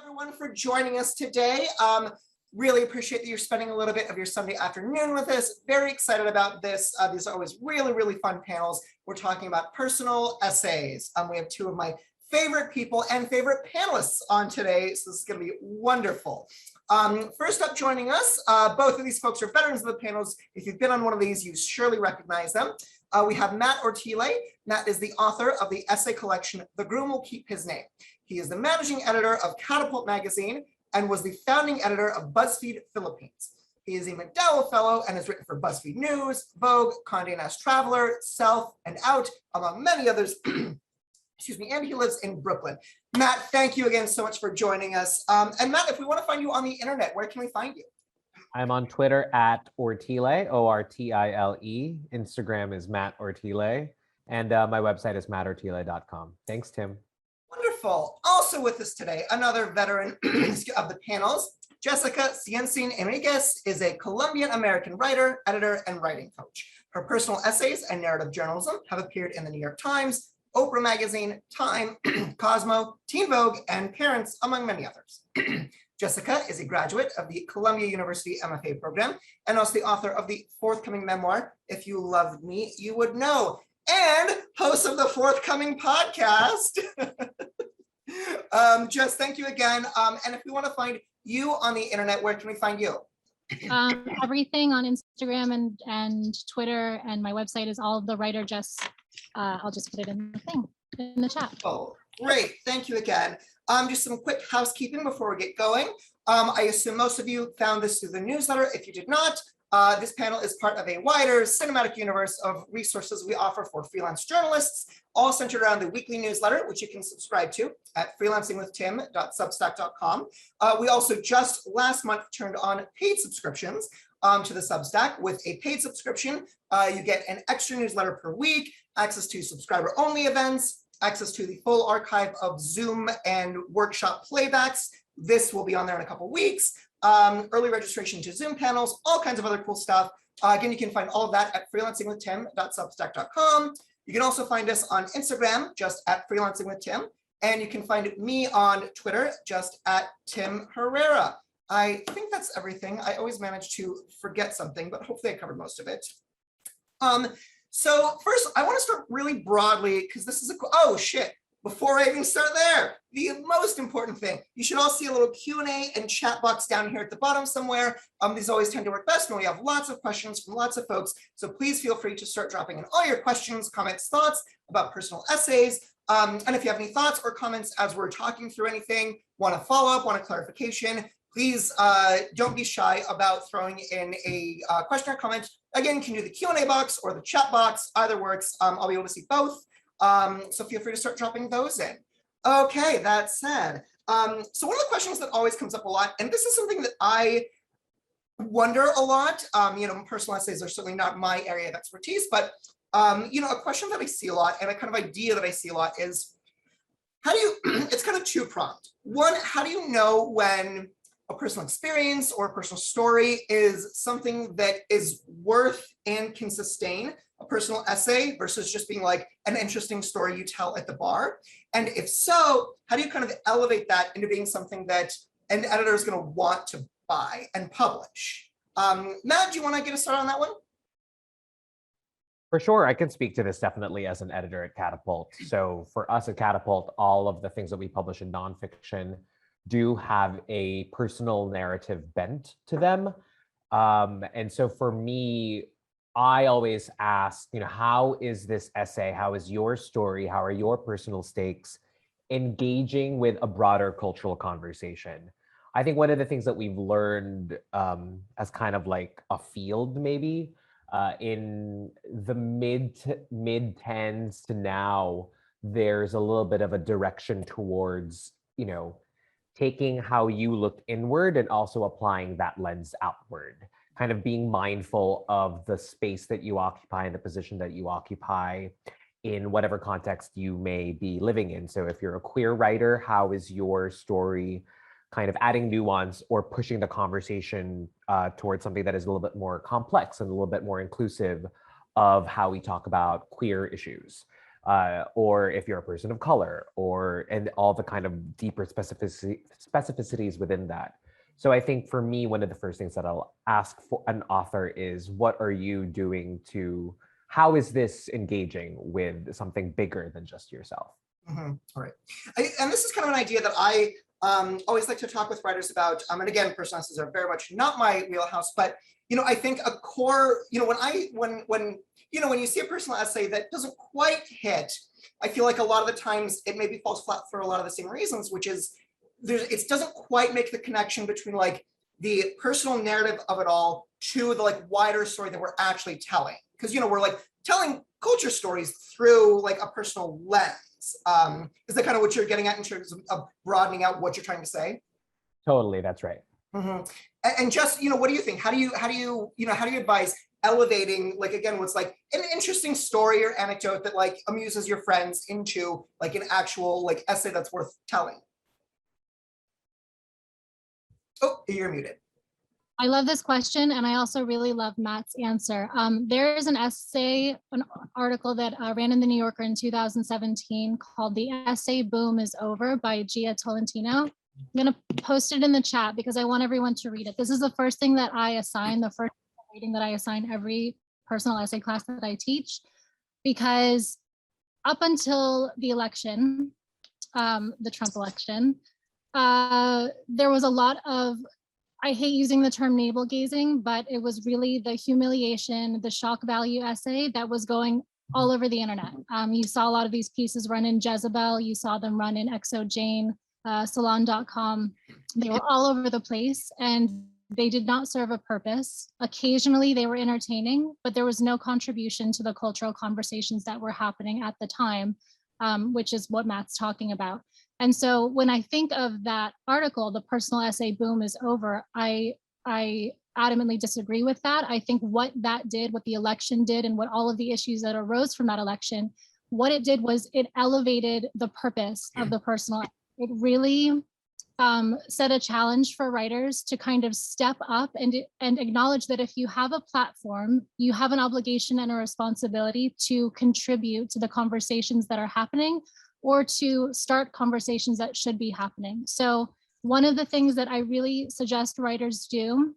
everyone for joining us today. Really appreciate that you're spending a little bit of your Sunday afternoon with us. Very excited about this. These are always really, really fun panels. We're talking about personal essays. We have two of my favorite people and favorite panelists on today, so this is going to be wonderful. First up joining us, both of these folks are veterans of the panels. If you've been on one of these, you surely recognize them. We have Matt Ortile. Matt is the author of the essay collection, The Groom Will Keep His Name. He is the managing editor of Catapult magazine and was the founding editor of BuzzFeed Philippines. He is a McDowell Fellow and has written for BuzzFeed News, Vogue, Condé Nast Traveler, Self, and Out, among many others. Excuse me, and he lives in Brooklyn. Matt, thank you again so much for joining us. And Matt, if we want to find you on the internet, where can we find you? I'm on Twitter at Ortile, O-R-T-I-L-E. Instagram is Matt Ortile. And my website is mattortile.com. Thanks, Tim. Wonderful. Also with us today, another veteran of the panels, Jessica Ciencin Henriquez is a Colombian-American writer, editor, and writing coach. Her personal essays and narrative journalism have appeared in the New York Times, Oprah Magazine, Time, Cosmo, Teen Vogue, and Parents, among many others. Jessica is a graduate of the Columbia University MFA program and also the author of the forthcoming memoir, If You Loved Me, You Would Know, and host of the Forthcoming podcast. Jess, thank you again. And if we want to find you on the internet, where can we find you? Everything on Instagram and Twitter, and my website is all of the writer Jess. I'll just put it in the thing, in the chat. Oh, great. Thank you again. Just some quick housekeeping before we get going. I assume most of you found this through the newsletter. If you did not, this panel is part of a wider cinematic universe of resources we offer for freelance journalists, all centered around the weekly newsletter, which you can subscribe to at freelancingwithtim.substack.com. We also just last month turned on paid subscriptions to the Substack. With a paid subscription, you get an extra newsletter per week, access to subscriber-only events, access to the full archive of Zoom and workshop playbacks. This will be on there in a couple weeks. Early registration to Zoom panels, all kinds of other cool stuff. Again, you can find all of that at freelancingwithtim.substack.com. You can also find us on Instagram, just at freelancingwithtim. And you can find me on Twitter, just at Tim Herrera. I think that's everything. I always manage to forget something, but hopefully I covered most of it. So first, I want to start really broadly, because this is oh shit. Before I even start there, the most important thing, you should all see a little Q&A and chat box down here at the bottom somewhere. These always tend to work best when we have lots of questions from lots of folks. So please feel free to start dropping in all your questions, comments, thoughts about personal essays. And if you have any thoughts or comments as we're talking through anything, want a follow-up, want a clarification, please don't be shy about throwing in a question or comment. Again, you can do the Q&A box or the chat box, either works. I'll be able to see both. So feel free to start dropping those in. Okay, that said, so one of the questions that always comes up a lot, and this is something that I wonder a lot, personal essays are certainly not my area of expertise, but a question that I see a lot and a kind of idea that I see a lot is, how do you, it's kind of two-pronged. One, how do you know when a personal experience or a personal story is something that is worth and can sustain a personal essay versus just being like an interesting story you tell at the bar? And if so, how do you kind of elevate that into being something that an editor is going to want to buy and publish? Matt, do you want to get us started on that one? For sure, I can speak to this definitely as an editor at Catapult. So for us at Catapult, all of the things that we publish in nonfiction do have a personal narrative bent to them. And so for me, I always ask, how is this essay, how is your story, how are your personal stakes engaging with a broader cultural conversation? I think one of the things that we've learned as kind of like a field maybe in the mid-tens to now, there's a little bit of a direction towards, taking how you look inward and also applying that lens outward, kind of being mindful of the space that you occupy and the position that you occupy in whatever context you may be living in. So if you're a queer writer, how is your story kind of adding nuance or pushing the conversation towards something that is a little bit more complex and a little bit more inclusive of how we talk about queer issues? or if you're a person of color, and all the kind of deeper specificities within that. So I think for me, one of the first things that I'll ask for an author is, what are you doing how is this engaging with something bigger than just yourself? All right. And this is kind of an idea that I always like to talk with writers about. And again, personal essays are very much not my wheelhouse, but I think a core, when you see a personal essay that doesn't quite hit, I feel like a lot of the times it maybe falls flat for a lot of the same reasons, which is it doesn't quite make the connection between like the personal narrative of it all to the like wider story that we're actually telling. Because we're like telling culture stories through like a personal lens. Is that kind of what you're getting at in terms of broadening out what you're trying to say? Totally, that's right. And just, what do you think? How do you advise elevating, like, again, what's like an interesting story or anecdote that like amuses your friends into like an actual like essay that's worth telling? Oh, you're muted. I love this question, and I also really love Matt's answer. There is an essay, an article that ran in the New Yorker in 2017 called "The Essay Boom is Over" by Gia Tolentino. I'm gonna post it in the chat because I want everyone to read it. This is the first thing that I assign, the first reading that I assign every personal essay class that I teach, because up until the election, the Trump election, there was a lot of, I hate using the term navel gazing, but it was really the humiliation, the shock value essay that was going all over the internet. You saw a lot of these pieces run in Jezebel, you saw them run in Exo Jane, salon.com. They were all over the place and they did not serve a purpose. Occasionally they were entertaining, but there was no contribution to the cultural conversations that were happening at the time, which is what Matt's talking about. And so when I think of that article, "The Personal Essay Boom is Over," I adamantly disagree with that. I think what that did, what the election did, and what all of the issues that arose from that election, what it did was it elevated the purpose of the personal. It really set a challenge for writers to kind of step up and acknowledge that if you have a platform, you have an obligation and a responsibility to contribute to the conversations that are happening, or to start conversations that should be happening. So one of the things that I really suggest writers do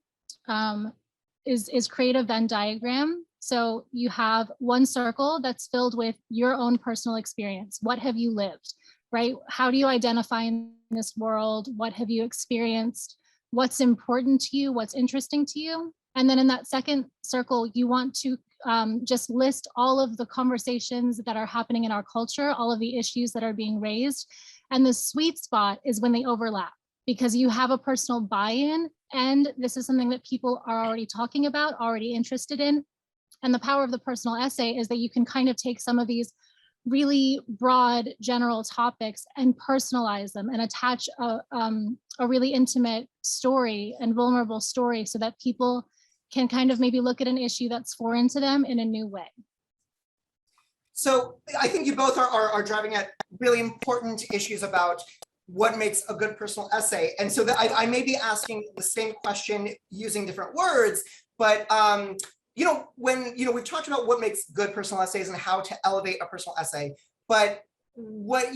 is create a Venn diagram. So you have one circle that's filled with your own personal experience. What have you lived, right? How do you identify in this world? What have you experienced? What's important to you? What's interesting to you? And then in that second circle, you want to just list all of the conversations that are happening in our culture, all of the issues that are being raised. And the sweet spot is when they overlap, because you have a personal buy-in, and this is something that people are already talking about, already interested in. And the power of the personal essay is that you can kind of take some of these really broad general topics and personalize them and attach a really intimate story and vulnerable story so that people can kind of maybe look at an issue that's foreign to them in a new way. So I think you both are driving at really important issues about what makes a good personal essay. And so that I may be asking the same question using different words, but when we've talked about what makes good personal essays and how to elevate a personal essay, but what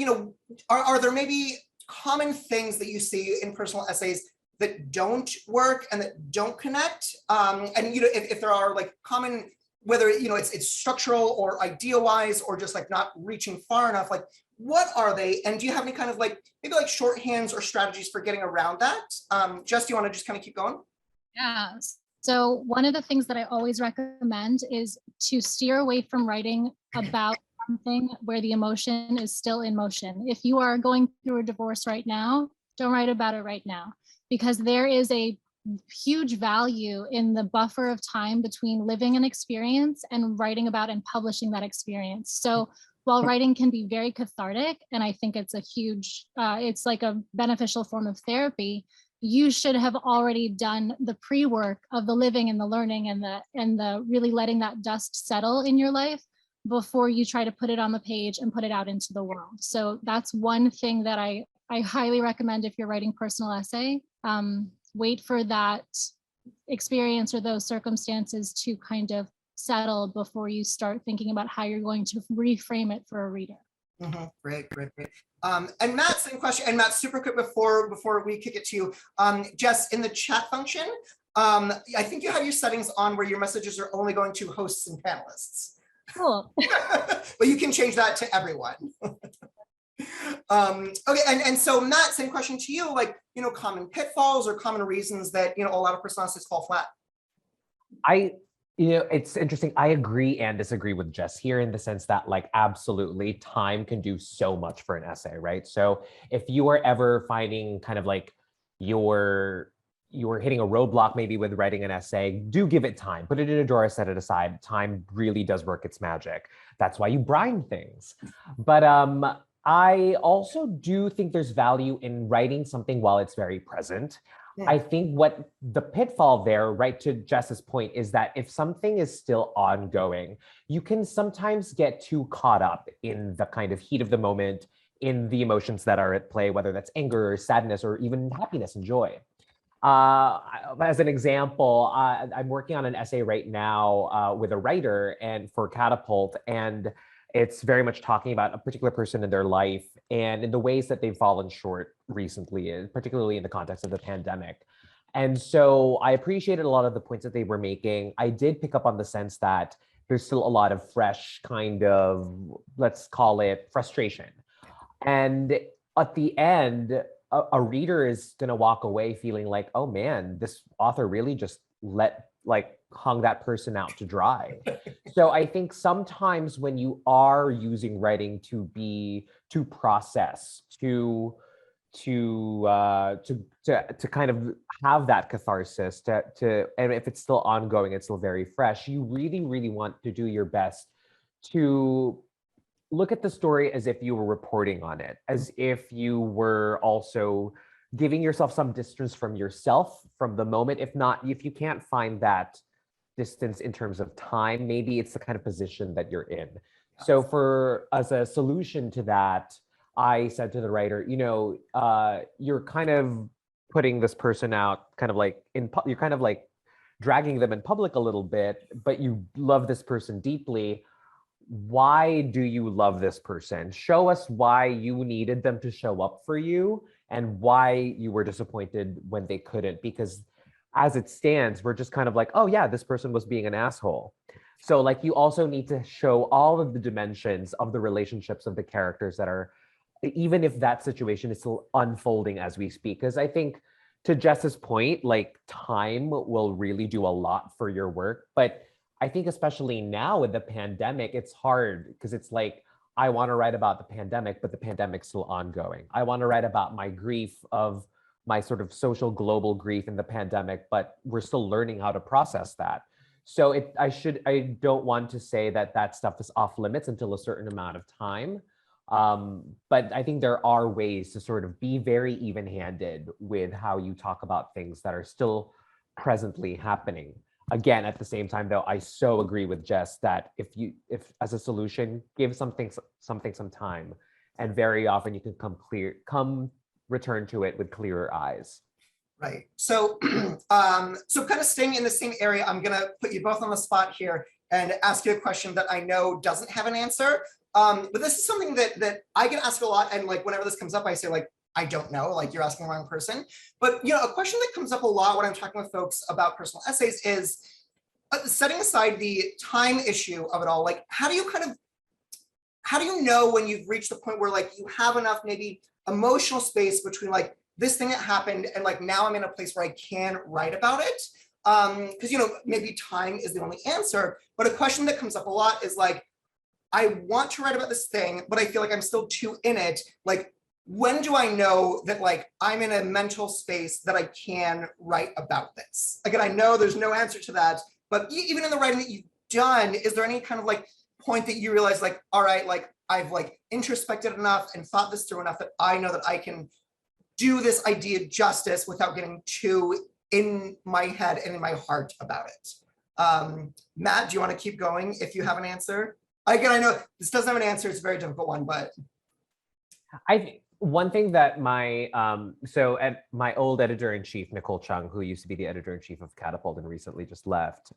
are there maybe common things that you see in personal essays that don't work and that don't connect? And if there are like common, whether it's structural or idea wise or just like not reaching far enough, like what are they? And do you have any kind of like maybe like shorthands or strategies for getting around that? Jess, do you want to just kind of keep going? Yeah. So one of the things that I always recommend is to steer away from writing about something where the emotion is still in motion. If you are going through a divorce right now, don't write about it right now, because there is a huge value in the buffer of time between living an experience and writing about and publishing that experience. So while writing can be very cathartic, and I think it's a huge, it's like a beneficial form of therapy, you should have already done the pre-work of the living and the learning and the really letting that dust settle in your life before you try to put it on the page and put it out into the world. So that's one thing that I highly recommend if you're writing personal essay. Wait for that experience or those circumstances to kind of settled before you start thinking about how you're going to reframe it for a reader. Great. And Matt, same question. And Matt, super quick before we kick it to you, Jess, in the chat function, I think you have your settings on where your messages are only going to hosts and panelists. Cool. But you can change that to everyone. Okay, and so Matt, same question to you, like, common pitfalls or common reasons that, a lot of personal essays fall flat. It's interesting. I agree and disagree with Jess here in the sense that, like, absolutely time can do so much for an essay, right? So if you are ever finding kind of like you're hitting a roadblock maybe with writing an essay, do give it time. Put it in a drawer, set it aside. Time really does work its magic. That's why you brine things. But I also do think there's value in writing something while it's very present. Yeah. I think what the pitfall there, right, to Jess's point, is that if something is still ongoing, you can sometimes get too caught up in the kind of heat of the moment, in the emotions that are at play, whether that's anger or sadness or even happiness and joy. As an example, I'm working on an essay right now with a writer and for Catapult, and it's very much talking about a particular person in their life and in the ways that they've fallen short recently, and particularly in the context of the pandemic. And so I appreciated a lot of the points that they were making. I did pick up on the sense that there's still a lot of fresh kind of, let's call it, frustration. And at the end, a reader is going to walk away feeling like, oh man, this author really just hung that person out to dry. So I think sometimes when you are using writing to process, to kind of have that catharsis, and if it's still ongoing, it's still very fresh, you really, really want to do your best to look at the story as if you were reporting on it, as if you were also giving yourself some distance from yourself, from the moment. If you can't find that distance in terms of time, maybe it's the kind of position that you're in. So as a solution to that, I said to the writer, you're kind of putting this person out, you're kind of like dragging them in public a little bit, but you love this person deeply. Why do you love this person? Show us why you needed them to show up for you and why you were disappointed when they couldn't. Because as it stands, we're just kind of like, oh yeah, this person was being an asshole. So like, you also need to show all of the dimensions of the relationships of the characters that are, even if that situation is still unfolding as we speak. Because I think, to Jess's point, like, time will really do a lot for your work. But I think especially now with the pandemic, it's hard because it's like, I want to write about the pandemic, but the pandemic's still ongoing. I want to write about my grief, of my sort of social global grief in the pandemic, but we're still learning how to process that. So I don't want to say that stuff is off limits until a certain amount of time. But I think there are ways to sort of be very even-handed with how you talk about things that are still presently happening. Again, at the same time, though, I so agree with Jess that if as a solution, give something some time, and very often you can return to it with clearer eyes. Right. So, so kind of staying in the same area, I'm gonna put you both on the spot here and ask you a question that I know doesn't have an answer. But this is something that I get asked a lot, and like whenever this comes up, I say like, I don't know, like you're asking the wrong person. But a question that comes up a lot when I'm talking with folks about personal essays is, setting aside the time issue of it all, like how do you know when you've reached the point where like you have enough maybe emotional space between like this thing that happened and like now I'm in a place where I can write about it? Because maybe time is the only answer, but a question that comes up a lot is like, I want to write about this thing, but I feel like I'm still too in it. Like, when do I know that like I'm in a mental space that I can write about this? Again, I know there's no answer to that, but even in the writing that you've done, is there any kind of like point that you realize like, all right, like I've like introspected enough and thought this through enough that I know that I can do this idea justice without getting too in my head and in my heart about it? Matt, do you want to keep going if you have an answer? Again, I know this doesn't have an answer, it's a very difficult one, but. One thing that my old editor-in-chief, Nicole Chung, who used to be the editor-in-chief of Catapult and recently just left,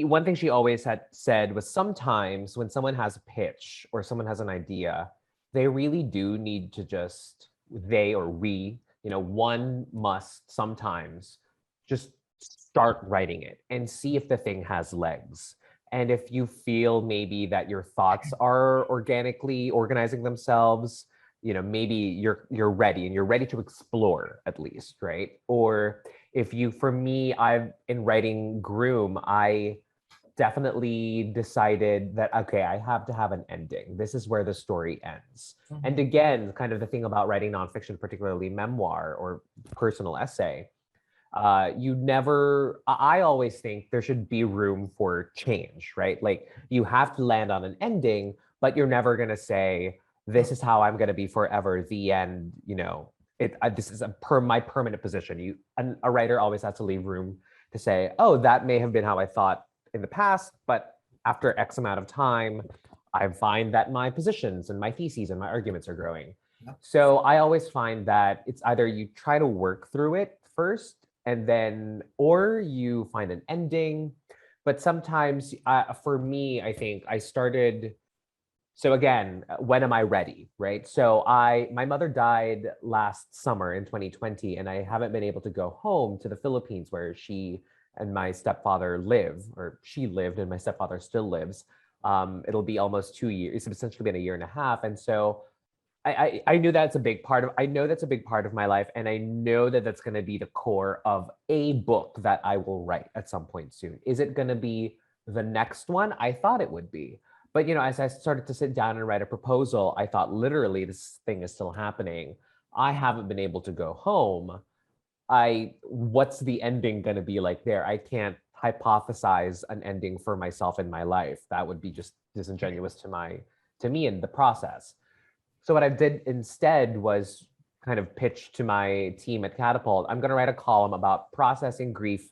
one thing she always had said was sometimes when someone has a pitch or someone has an idea, they really do need to just, they or we, one must sometimes just start writing it and see if the thing has legs. And if you feel maybe that your thoughts are organically organizing themselves, maybe you're ready and you're ready to explore at least, right? Or if you, for me, in writing Groom, I definitely decided that, okay, I have to have an ending. This is where the story ends. Mm-hmm. And again, kind of the thing about writing nonfiction, particularly memoir or personal essay, I always think there should be room for change, right? Like you have to land on an ending, but you're never going to say, this is how I'm going to be forever, the end, this is my permanent position. A writer always has to leave room to say, oh, that may have been how I thought in the past, but after X amount of time, I find that my positions and my theses and my arguments are growing. So I always find that it's either you try to work through it first, and then, or you find an ending. But sometimes, for me, I think I started. So again, when am I ready, right? So my mother died last summer in 2020, and I haven't been able to go home to the Philippines where she and my stepfather live, or she lived and my stepfather still lives. It'll be almost 2 years. It's essentially been a year and a half. And so I knew that's a big part of, I know that's a big part of my life. And I know that that's going to be the core of a book that I will write at some point soon. Is it going to be the next one? I thought it would be. But, as I started to sit down and write a proposal, I thought literally this thing is still happening. I haven't been able to go home. What's the ending going to be like there? I can't hypothesize an ending for myself in my life. That would be just disingenuous to me in the process. So what I did instead was kind of pitch to my team at Catapult. I'm going to write a column about processing grief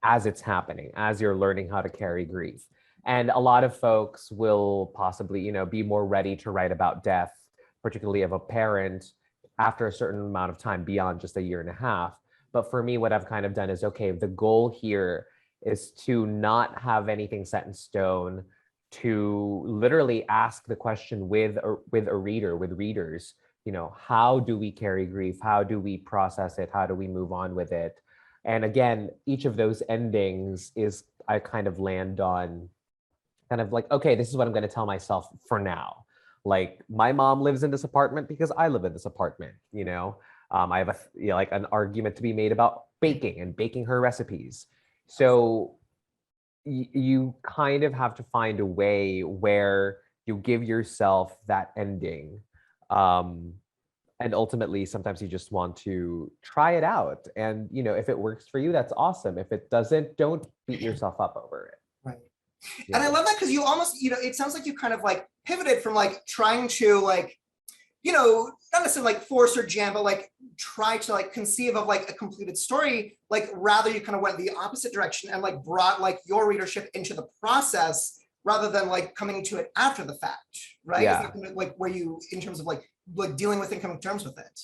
as it's happening, as you're learning how to carry grief. And a lot of folks will possibly, be more ready to write about death, particularly of a parent, after a certain amount of time beyond just a year and a half. But for me, what I've kind of done is, okay, the goal here is to not have anything set in stone, to literally ask the question with a reader, with readers, how do we carry grief? How do we process it? How do we move on with it? And again, each of those endings I kind of land on kind of like, okay, this is what I'm going to tell myself for now. Like my mom lives in this apartment because I live in this apartment, I have an argument to be made about baking and baking her recipes. So you kind of have to find a way where you give yourself that ending. And ultimately, sometimes you just want to try it out. And, if it works for you, that's awesome. If it doesn't, don't beat yourself up over it. Right. Yeah. And I love that because you almost, it sounds like you kind of like pivoted from like trying to like, not necessarily like force or jam, but like try to like conceive of like a completed story, like rather you kind of went the opposite direction and like brought like your readership into the process rather than like coming to it after the fact, right? Yeah. Is that like where you, in terms of like dealing with it, coming to terms with it?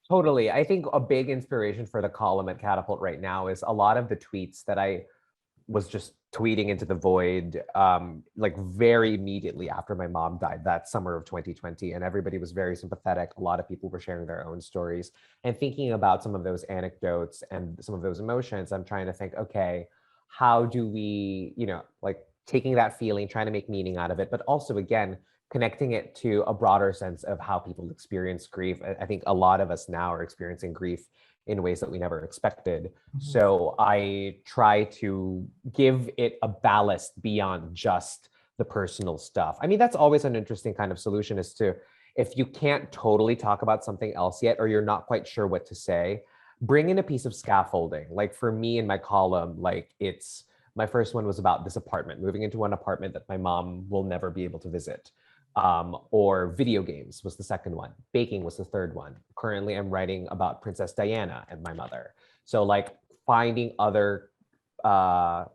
Totally. I think a big inspiration for the column at Catapult right now is a lot of the tweets that I was just tweeting into the void, like very immediately after my mom died that summer of 2020. And everybody was very sympathetic. A lot of people were sharing their own stories and thinking about some of those anecdotes and some of those emotions. I'm trying to think, okay, how do we, like taking that feeling, trying to make meaning out of it, but also again, connecting it to a broader sense of how people experience grief. I think a lot of us now are experiencing grief in ways that we never expected. Mm-hmm. So I try to give it a ballast beyond just the personal stuff. I mean, that's always an interesting kind of solution, is to, if you can't totally talk about something else yet, or you're not quite sure what to say, bring in a piece of scaffolding. Like for me in my column, like my first one was about this apartment, moving into an apartment that my mom will never be able to visit. Or video games was the second one. Baking was the third one. Currently, I'm writing about Princess Diana and my mother. So like finding other kind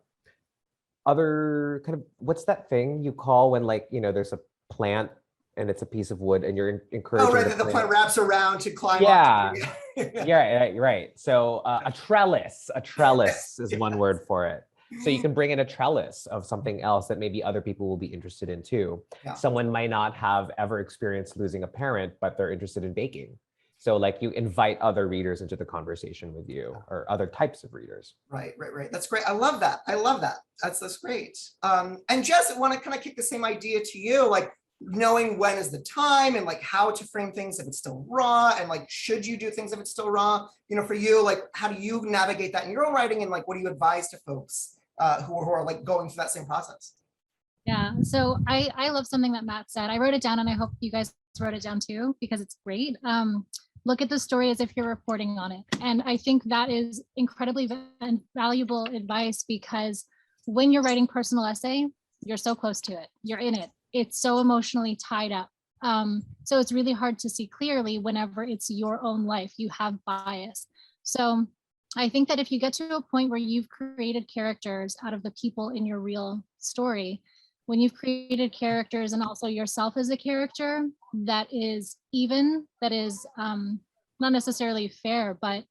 of, what's that thing you call when like, there's a plant and it's a piece of wood and you're encouraging. Oh, right, that the plant wraps around to climb. Yeah, yeah, right. So a trellis is one word for it. So you can bring in a trellis of something else that maybe other people will be interested in too. Yeah. Someone might not have ever experienced losing a parent, but they're interested in baking. So like you invite other readers into the conversation with you, or other types of readers. Right. That's great. I love that. That's great. And Jess, I want to kind of kick the same idea to you, like knowing when is the time and like how to frame things if it's still raw, and like should you do things if it's still raw? You know, for you, like how do you navigate that in your own writing, and like what do you advise to folks who are like going through that same process? Yeah, so I love something that Matt said. I wrote it down, and I hope you guys wrote it down too, because it's great. Look at the story as if you're reporting on it. And I think that is incredibly valuable advice, because when you're writing personal essay, you're so close to it, you're in it. It's so emotionally tied up. So it's really hard to see clearly whenever it's your own life, you have bias. So I think that if you get to a point where you've created characters out of the people in your real story, when you've created characters and also yourself as a character that is even, that is not necessarily fair, but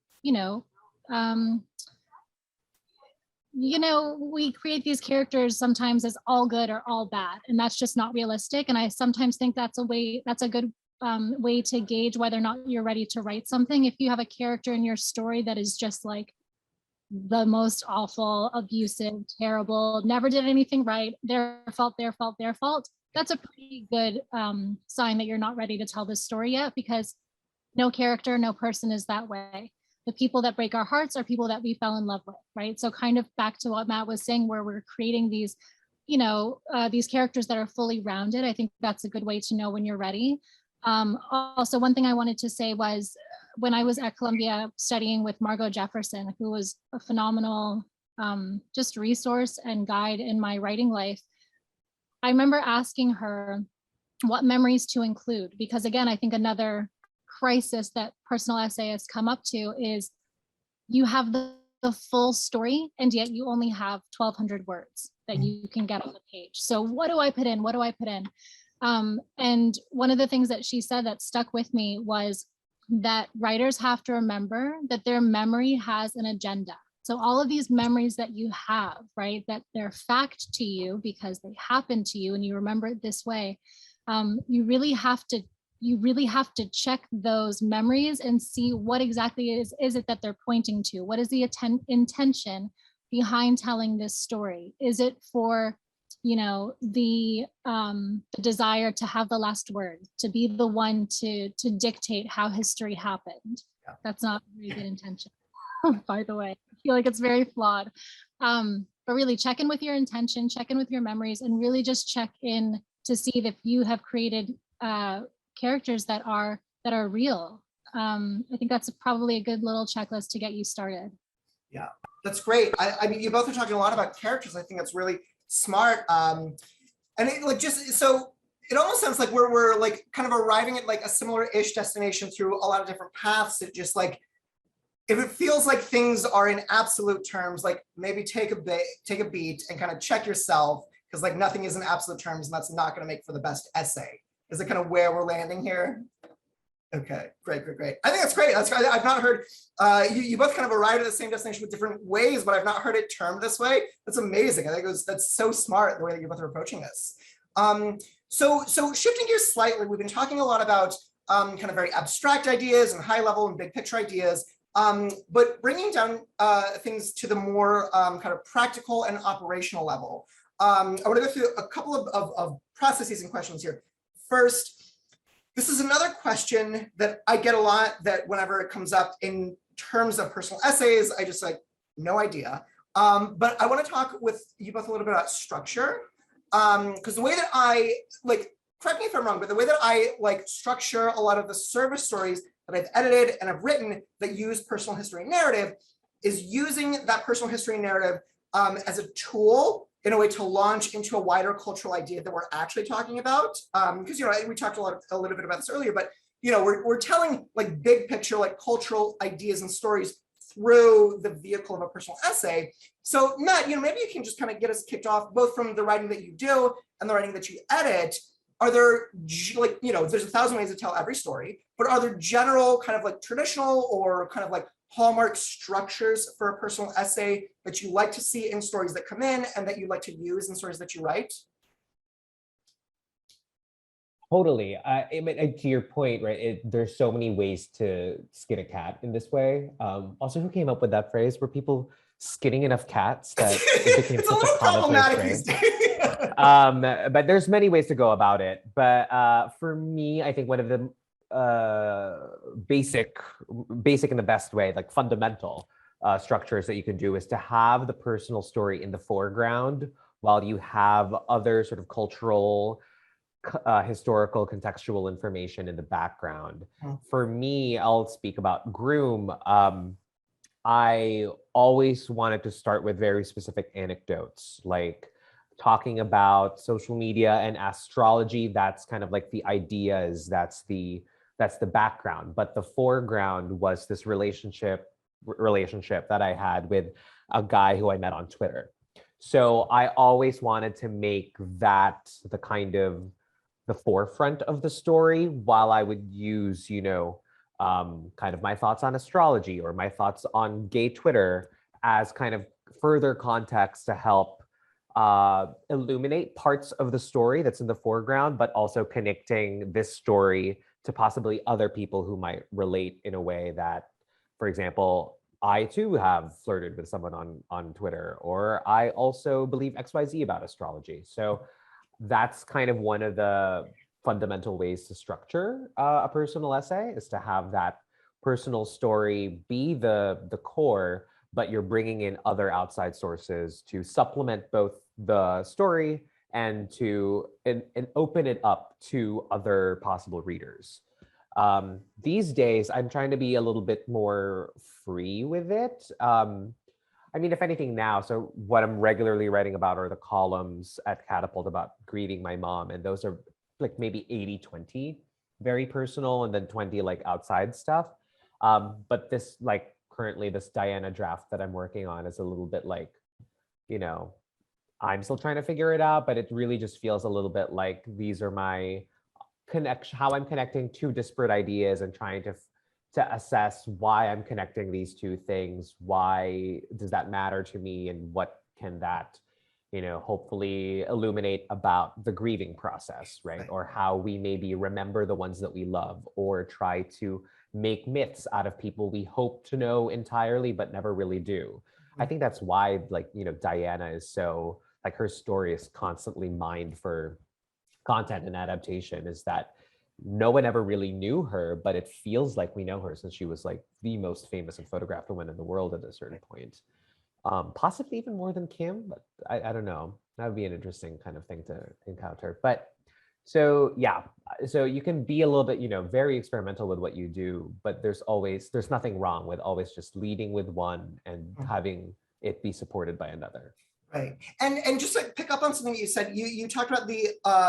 we create these characters sometimes as all good or all bad, and that's just not realistic. And I sometimes think that's a good way to gauge whether or not you're ready to write something. If you have a character in your story that is just like the most awful, abusive, terrible, never did anything right, their fault, that's a pretty good sign that you're not ready to tell this story yet, because no character, no person is that way. The people that break our hearts are people that we fell in love with, right? So kind of back to what Matt was saying, where we're creating these, these characters that are fully rounded. I think that's a good way to know when you're ready. Also, one thing I wanted to say was, when I was at Columbia studying with Margot Jefferson, who was a phenomenal just resource and guide in my writing life, I remember asking her what memories to include, because again, I think another crisis that personal essayists come up to is you have the full story, and yet you only have 1,200 words that you can get on the page. So what do I put in? And one of the things that she said that stuck with me was that writers have to remember that their memory has an agenda. So all of these memories that you have, right, that they're fact to you because they happened to you and you remember it this way, you really have to check those memories and see what exactly is it that they're pointing to. What is the intention behind telling this story? Is it for the desire to have the last word, to be the one to dictate how history happened? Yeah. That's not a very good intention, by the way. I feel like it's very flawed. But really check in with your intention, check in with your memories, and really just check in to see if you have created characters that are real. I think that's probably a good little checklist to get you started. Yeah, that's great. I mean, you both are talking a lot about characters. I think that's really smart. And it it almost sounds like we're like kind of arriving at like a similar-ish destination through a lot of different paths. It just like, if it feels like things are in absolute terms, like maybe take a beat and kind of check yourself, because like nothing is in absolute terms, and that's not going to make for the best essay. Is it kind of where we're landing here? Okay, great. I think that's great. I've not heard, you both kind of arrived at the same destination with different ways, but I've not heard it termed this way. That's amazing. I think that's so smart, the way that you both are approaching this. So shifting gears slightly, we've been talking a lot about kind of very abstract ideas and high level and big picture ideas, but bringing down things to the more kind of practical and operational level. I want to go through a couple of processes and questions here. First, this is another question that I get a lot, that whenever it comes up in terms of personal essays, I just like, no idea. But I want to talk with you both a little bit about structure. Because the way that I, like, correct me if I'm wrong, but the way that I like structure a lot of the service stories that I've edited and I've written that use personal history narrative is using that personal history narrative as a tool in a way to launch into a wider cultural idea that we're actually talking about. Because, we talked a little bit about this earlier, but, we're telling like big picture, like cultural ideas and stories through the vehicle of a personal essay. So Matt, maybe you can just kind of get us kicked off, both from the writing that you do and the writing that you edit. Are there, like, there's 1,000 ways to tell every story, but are there general kind of like traditional or kind of like hallmark structures for a personal essay that you like to see in stories that come in and that you like to use in stories that you write? Totally. I mean, to your point, right? There's so many ways to skin a cat in this way. Also, who came up with that phrase? Were people skinning enough cats that it became It's a such a little commonplace problematic phrase? these days. But there's many ways to go about it. But for me, I think one of the basic in the best way, like fundamental structures that you can do is to have the personal story in the foreground while you have other sort of cultural, historical, contextual information in the background. For me, I'll speak about Groom. I always wanted to start with very specific anecdotes, like talking about social media and astrology. That's kind of like the ideas, that's the background. But the foreground was this relationship that I had with a guy who I met on Twitter. So I always wanted to make that the kind of the forefront of the story, while I would use, kind of my thoughts on astrology or my thoughts on gay Twitter as kind of further context to help illuminate parts of the story that's in the foreground, but also connecting this story to possibly other people who might relate in a way that, for example, I too have flirted with someone on Twitter, or I also believe XYZ about astrology. So that's kind of one of the fundamental ways to structure a personal essay, is to have that personal story be the core, but you're bringing in other outside sources to supplement both the story and to and open it up to other possible readers. These days, I'm trying to be a little bit more free with it. I mean, if anything now, so what I'm regularly writing about are the columns at Catapult about grieving my mom. And those are like maybe 80-20, very personal, and then 20 like outside stuff. But this, like currently this Diana draft that I'm working on is a little bit like, I'm still trying to figure it out, but it really just feels a little bit like these are my how I'm connecting two disparate ideas and trying to assess why I'm connecting these two things. Why does that matter to me, and what can that, hopefully illuminate about the grieving process, right? Or how we maybe remember the ones that we love, or try to make myths out of people we hope to know entirely but never really do. I think that's why, Diana is so, like, her story is constantly mined for content and adaptation, is that no one ever really knew her, but it feels like we know her since she was like the most famous and photographed woman in the world at a certain point. Possibly even more than Kim, but I don't know. That would be an interesting kind of thing to encounter. But so yeah, so you can be a little bit, very experimental with what you do, but there's nothing wrong with always just leading with one and having it be supported by another. Right. And just to pick up on something that you said, you talked about the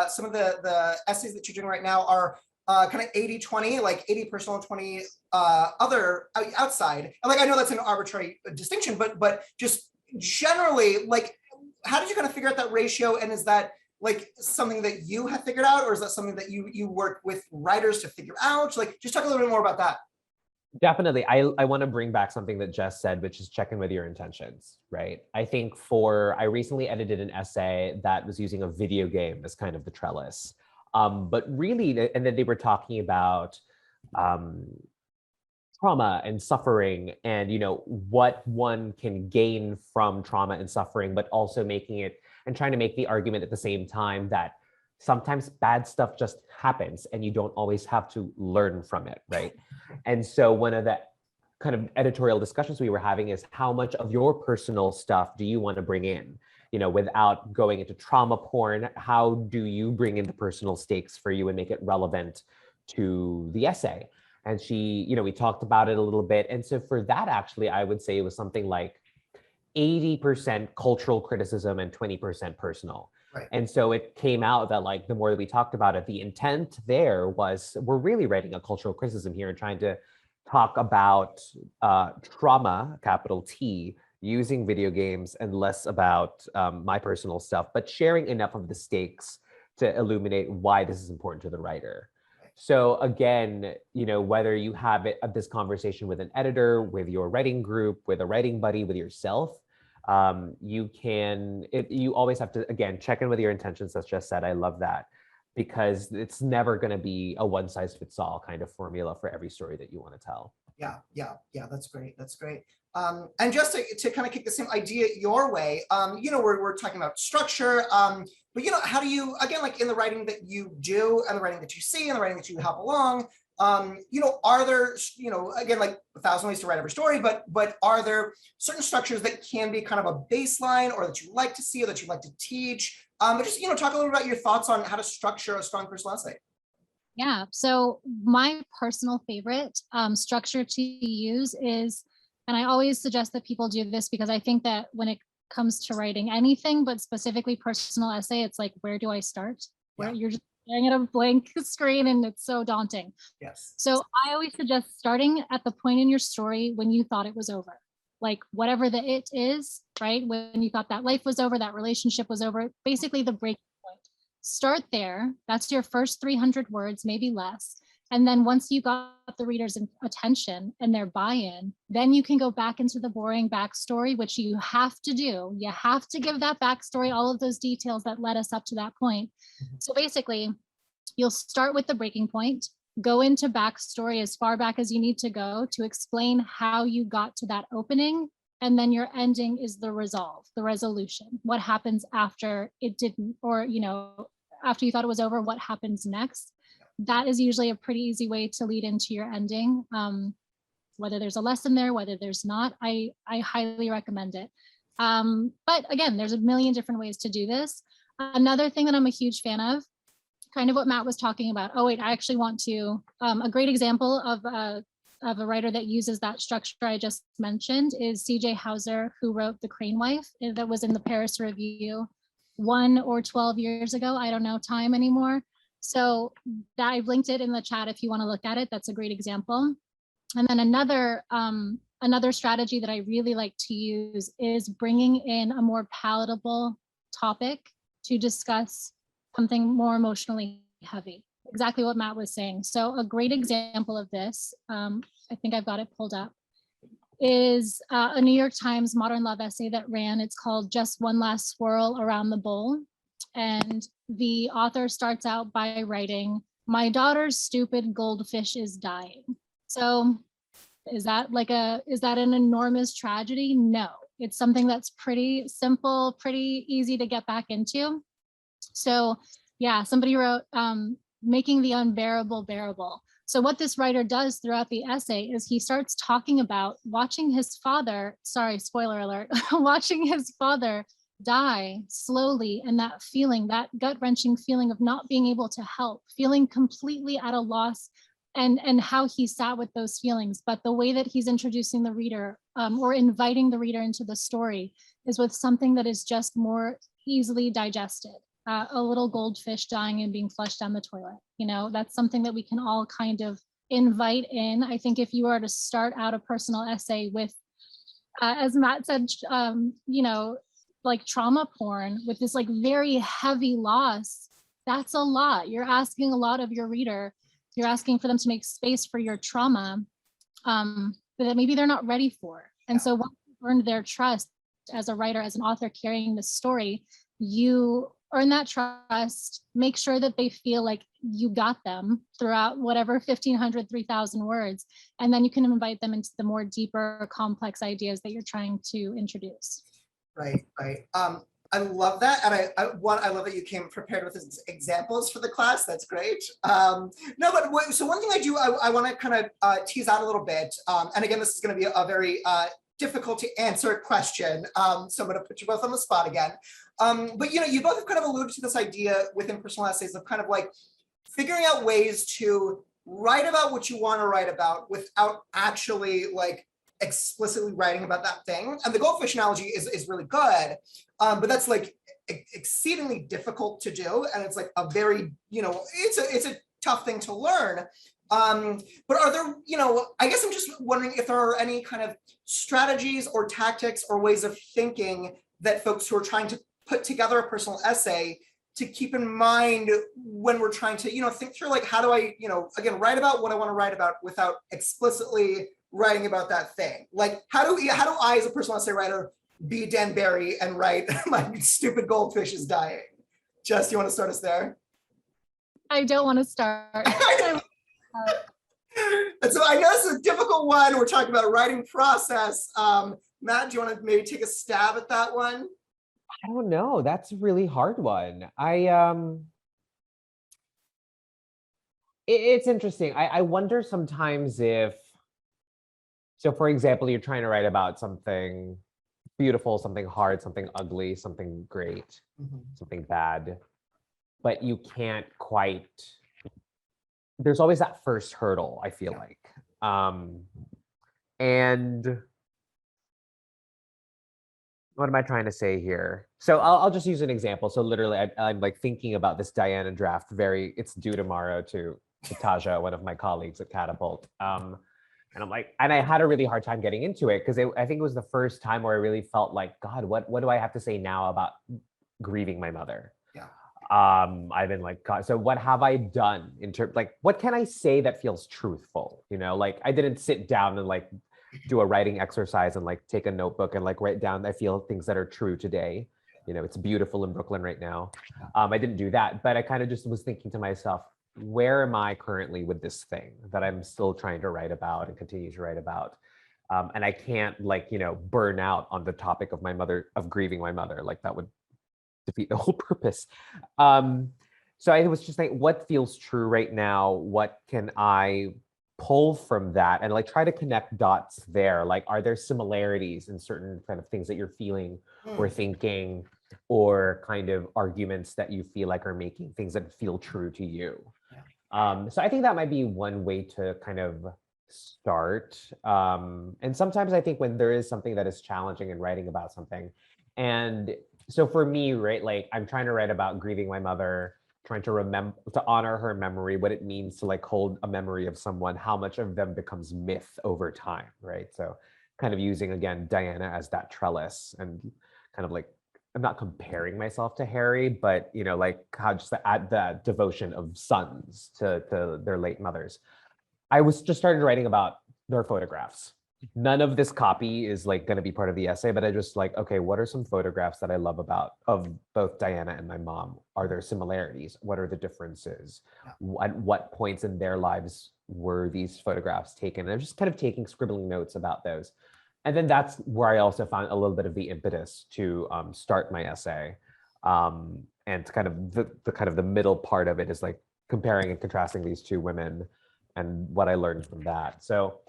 some of the essays that you're doing right now are kind of 80-20, like 80 personal and 20 other outside. And like, I know that's an arbitrary distinction, but just generally, like, how did you kind of figure out that ratio? And is that like something that you have figured out, or is that something that you work with writers to figure out? Like, just talk a little bit more about that. Definitely. I want to bring back something that Jess said, which is check in with your intentions, right? I think I recently edited an essay that was using a video game as kind of the trellis. But really, and then they were talking about trauma and suffering, and what one can gain from trauma and suffering, but also making it and trying to make the argument at the same time that sometimes bad stuff just happens and you don't always have to learn from it, right? And so one of the kind of editorial discussions we were having is, how much of your personal stuff do you want to bring in? Without going into trauma porn, how do you bring in the personal stakes for you and make it relevant to the essay? And we talked about it a little bit. And so for that, actually, I would say it was something like 80% cultural criticism and 20% personal. Right. And so it came out that, like, the more that we talked about it, the intent there was, we're really writing a cultural criticism here and trying to talk about trauma, capital T, using video games, and less about my personal stuff, but sharing enough of the stakes to illuminate why this is important to the writer. So again, whether you have this conversation with an editor, with your writing group, with a writing buddy, with yourself, you always have to, again, check in with your intentions, as Jess said. I love that, because it's never going to be a one size fits all kind of formula for every story that you want to tell. Yeah, that's great. That's great. And just to kind of kick the same idea your way, we're talking about structure, but how do you, again, like in the writing that you do and the writing that you see and the writing that you help along, are there, again, like 1,000 ways to write every story, but are there certain structures that can be kind of a baseline, or that you like to see, or that you like to teach? But just, talk a little about your thoughts on how to structure a strong personal essay. Yeah, so my personal favorite structure to use is, and I always suggest that people do this, because I think that when it comes to writing anything, but specifically personal essay, it's like, where do I start? Where you're just staring at a blank screen and it's so daunting. Yes. So I always suggest starting at the point in your story when you thought it was over. Like whatever the it is, right? When you thought that life was over, that relationship was over, basically the breaking point. Start there. That's your first 300 words, maybe less. And then once you got the reader's attention and their buy-in, then you can go back into the boring backstory, which you have to do. You have to give that backstory, all of those details that led us up to that point. So basically, you'll start with the breaking point, go into backstory as far back as you need to go to explain how you got to that opening. And then your ending is the resolve, the resolution. What happens after it didn't, or, after you thought it was over, what happens next? That is usually a pretty easy way to lead into your ending. Whether there's a lesson there, whether there's not, I highly recommend it. But again, there's a million different ways to do this. Another thing that I'm a huge fan of, kind of what Matt was talking about. Oh wait, I actually want to, a great example of a writer that uses that structure I just mentioned is C.J. Hauser, who wrote The Crane Wife, that was in the Paris Review 1 or 12 years ago. I don't know time anymore. So I've linked it in the chat if you want to look at it. That's a great example. And then another strategy that I really like to use is bringing in a more palatable topic to discuss something more emotionally heavy. Exactly what Matt was saying. So a great example of this, I think I've got it pulled up, is a New York Times modern love essay that ran. It's called Just One Last Swirl Around the Bowl. And the author starts out by writing, "My daughter's stupid goldfish is dying." So is that an enormous tragedy? No, it's something that's pretty simple, pretty easy to get back into. So yeah, somebody wrote, making the unbearable bearable. So what this writer does throughout the essay is he starts talking about watching his father, sorry, spoiler alert, watching his father die slowly, and that feeling, that gut-wrenching feeling of not being able to help, feeling completely at a loss, and how he sat with those feelings. But the way that he's introducing the reader, or inviting the reader into the story, is with something that is just more easily digested. A little goldfish dying and being flushed down the toilet. That's something that we can all kind of invite in. I think if you are to start out a personal essay with, as Matt said, like trauma porn with this like very heavy loss, that's a lot. You're asking a lot of your reader. You're asking for them to make space for your trauma that maybe they're not ready for. And so once you've earned their trust as a writer, as an author carrying the story, you earn that trust, make sure that they feel like you got them throughout whatever 1,500, 3,000 words, and then you can invite them into the more deeper, complex ideas that you're trying to introduce. Right. I love that, and I love that you came prepared with examples for the class. That's great. So one thing I want to kind of tease out a little bit, and again, this is going to be a very difficult to answer question, so I'm going to put you both on the spot again. But you both have kind of alluded to this idea within personal essays of kind of like figuring out ways to write about what you want to write about without actually like explicitly writing about that thing. And the goldfish analogy is really good, but that's like exceedingly difficult to do, and it's like a very it's a tough thing to learn. But are there, I guess I'm just wondering if there are any kind of strategies or tactics or ways of thinking that folks who are trying to put together a personal essay to keep in mind when we're trying to, think through like, how do I, again, write about what I want to write about without explicitly writing about that thing? Like, how do I, as a personal essay writer, be Dan Barry and write my stupid goldfish is dying? Jess, you want to start us there? I don't want to start. And so I know this is a difficult one. We're talking about writing process. Matt, do you want to maybe take a stab at that one? I don't know. That's a really hard one. It's interesting. I wonder sometimes if, so for example, you're trying to write about something beautiful, something hard, something ugly, something great, something bad, but you can't quite, there's always that first hurdle, I feel like. And what am I trying to say here? So I'll just use an example. So literally, I'm like thinking about this Diana draft. It's due tomorrow to Taja, one of my colleagues at Catapult. And I'm like, and I had a really hard time getting into it because I think it was the first time where I really felt like, God, what do I have to say now about grieving my mother? Yeah. I've been like, God, so what have I done in terms, like, what can I say that feels truthful? Like I didn't sit down and like do a writing exercise and like take a notebook and like write down, I feel things that are true today. It's beautiful in Brooklyn right now. I didn't do that, but I kind of just was thinking to myself, where am I currently with this thing that I'm still trying to write about and continue to write about? And I can't burn out on the topic of my mother, of grieving my mother. Like that would defeat the whole purpose. So I was just like, what feels true right now? What can I pull from that and like try to connect dots there? Like, are there similarities in certain kind of things that you're feeling or thinking, or kind of arguments that you feel like are making things that feel true to you? So I think that might be one way to kind of start. And sometimes I think when there is something that is challenging in writing about something, and so for me, right, like I'm trying to write about grieving my mother, trying to remember, to honor her memory, what it means to like hold a memory of someone, how much of them becomes myth over time, right? So kind of using, again, Diana as that trellis, and kind of like, I'm not comparing myself to Harry, but like how just the devotion of sons to their late mothers. I was just started writing about their photographs. None of this copy is like going to be part of the essay, but I just like, okay, what are some photographs that I love about of both Diana and my mom? Are there similarities? What are the differences? At what points in their lives were these photographs taken? And I'm just kind of scribbling notes about those. And then that's where I also found a little bit of the impetus to start my essay. And kind of the middle part of it is like comparing and contrasting these two women and what I learned from that. So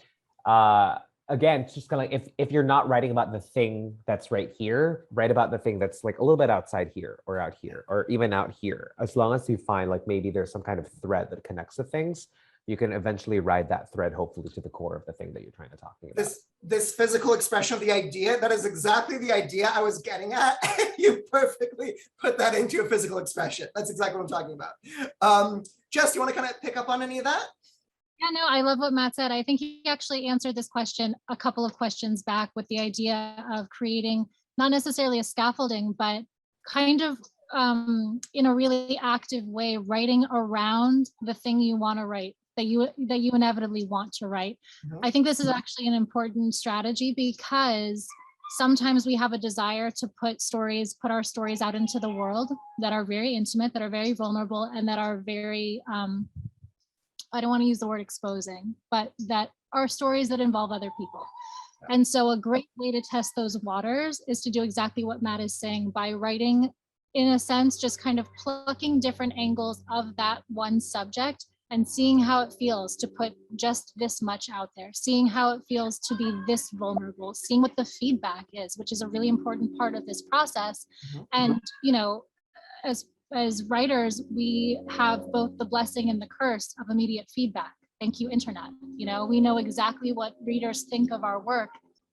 again, it's just kind of like, if you're not writing about the thing that's right here, write about the thing that's like a little bit outside here or out here or even out here. As long as you find like maybe there's some kind of thread that connects the things, you can eventually ride that thread hopefully to the core of the thing that you're trying to talk about. This physical expression of the idea, that is exactly the idea I was getting at. You perfectly put that into a physical expression. That's exactly what I'm talking about. Jess, do you want to kind of pick up on any of that? Yeah, no, I love what Matt said. I think he actually answered this question a couple of questions back with the idea of creating not necessarily a scaffolding, but kind of in a really active way, writing around the thing you want to write, that you inevitably want to write. I think this is actually an important strategy because sometimes we have a desire to put our stories out into the world that are very intimate, that are very vulnerable, and that are very I don't want to use the word exposing, but that are stories that involve other people. And so a great way to test those waters is to do exactly what Matt is saying by writing, in a sense, just kind of plucking different angles of that one subject and seeing how it feels to put just this much out there, seeing how it feels to be this vulnerable, seeing what the feedback is, which is a really important part of this process. And, as writers, we have both the blessing and the curse of immediate feedback. Thank you, internet. We know exactly what readers think of our work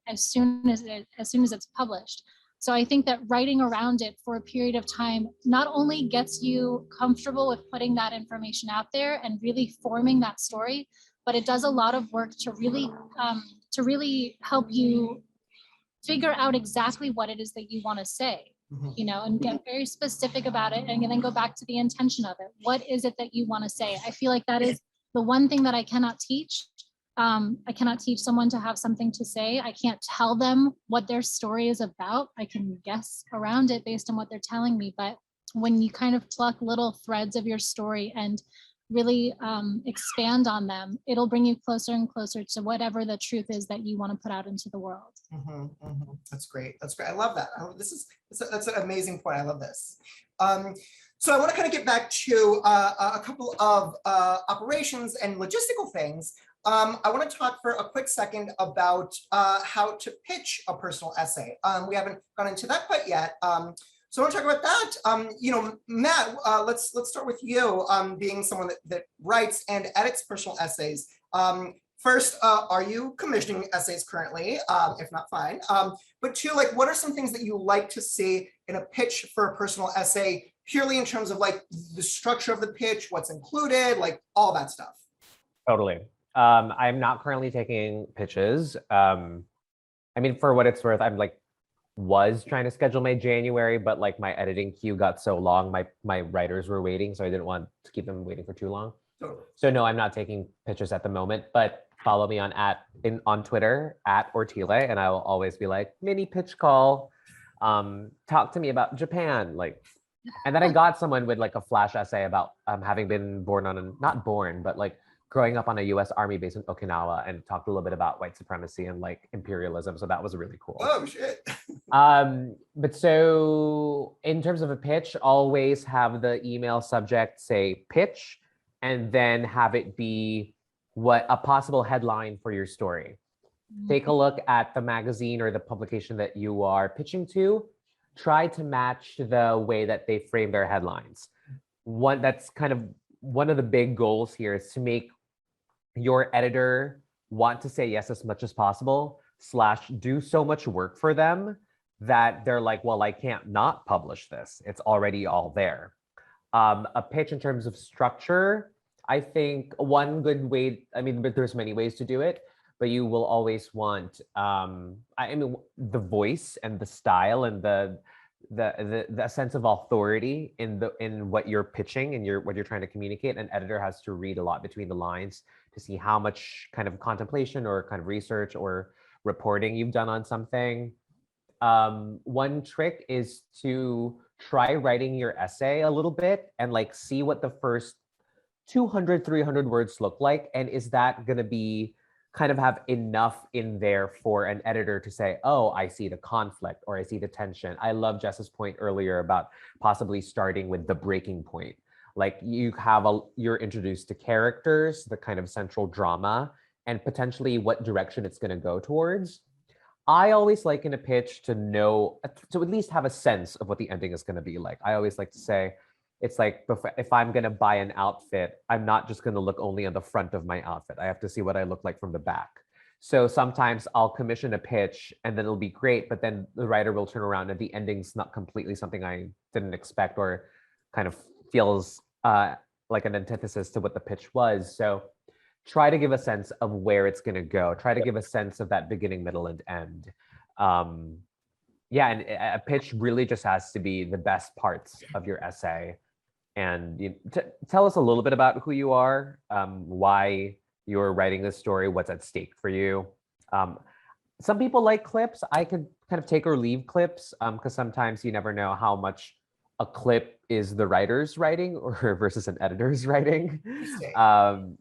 as soon as it's published. So I think that writing around it for a period of time not only gets you comfortable with putting that information out there and really forming that story, but it does a lot of work to really help you figure out exactly what it is that you want to say. you know, and get very specific about it, and then go back to the intention of it. What is it that you want to say? I feel like that is the one thing that I cannot teach. I cannot teach someone to have something to say. I can't tell them what their story is about. I can guess around it based on what they're telling me. But when you kind of pluck little threads of your story and really expand on them, it'll bring you closer and closer to whatever the truth is that you want to put out into the world. That's great. That's great. I love that. That's an amazing point. I love this. So I want to kind of get back to a couple of operations and logistical things. I want to talk for a quick second about how to pitch a personal essay. We haven't gone into that quite yet. So I want to talk about that. You know, Matt, let's start with you, being someone that writes and edits personal essays. First, are you commissioning essays currently? If not, fine. But two, like, what are some things that you like to see in a pitch for a personal essay, purely in terms of like the structure of the pitch, what's included, like all that stuff? Totally. I'm not currently taking pitches. I mean, for what it's worth, I'm was trying to schedule my January, but like my editing queue got so long, my writers were waiting, so I didn't want to keep them waiting for too long. Totally. So no, I'm not taking pitches at the moment, but follow me on Twitter at Ortile, and I will always be like, mini pitch call. Talk to me about Japan, like. And then I got someone with like a flash essay about having been born on not born, but like growing up on a US Army base in Okinawa, and talked a little bit about white supremacy and like imperialism. So that was really cool. Oh shit. But so in terms of a pitch, always have the email subject say pitch, and then have it be what a possible headline for your story. Take a look at the magazine or the publication that you are pitching to. Try to match the way that they frame their headlines. That's kind of one of the big goals here, is to make your editor want to say yes as much as possible, / do so much work for them that they're like, well, I can't not publish this. It's already all there. A pitch in terms of structure, I think one good way, I mean, but there's many ways to do it, but you will always want, I mean, the voice and the style and the sense of authority in what you're pitching and what you're trying to communicate. An editor has to read a lot between the lines to see how much kind of contemplation or kind of research or reporting you've done on something. One trick is to try writing your essay a little bit and like see what the first 200, 300 words look like. And is that going to be kind of have enough in there for an editor to say, oh, I see the conflict or I see the tension. I love Jess's point earlier about possibly starting with the breaking point. Like you're introduced to characters, the kind of central drama, and potentially what direction it's going to go towards. I always like in a pitch to at least have a sense of what the ending is going to be like. I always like to say, it's like, if I'm going to buy an outfit, I'm not just going to look only on the front of my outfit. I have to see what I look like from the back. So sometimes I'll commission a pitch and then it'll be great, but then the writer will turn around and the ending's not completely something I didn't expect, or kind of feels like an antithesis to what the pitch was. So try to give a sense of where it's going to go. Try to give a sense of that beginning, middle, and end. Yeah, and a pitch really just has to be the best parts of your essay. And tell us a little bit about who you are, why you're writing this story, what's at stake for you. Some people like clips. I could kind of take or leave clips, because sometimes you never know how much a clip is the writer's writing or versus an editor's writing.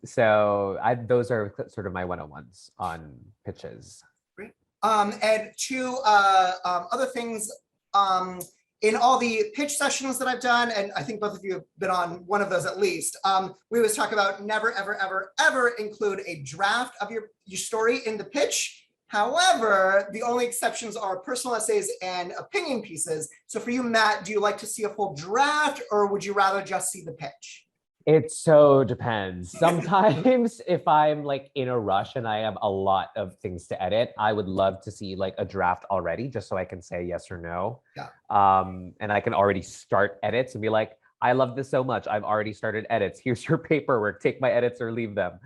So those are sort of my 101s on pitches. Great. And two other things, in all the pitch sessions that I've done, and I think both of you have been on one of those at least, we always talk about never, ever, ever, ever include a draft of your story in the pitch. However, the only exceptions are personal essays and opinion pieces. So for you, Matt, do you like to see a full draft, or would you rather just see the pitch? It so depends. Sometimes if I'm like in a rush and I have a lot of things to edit, I would love to see like a draft already, just so I can say yes or no. Yeah. And I can already start edits and be like, I love this so much. I've already started edits. Here's your paperwork. Take my edits or leave them.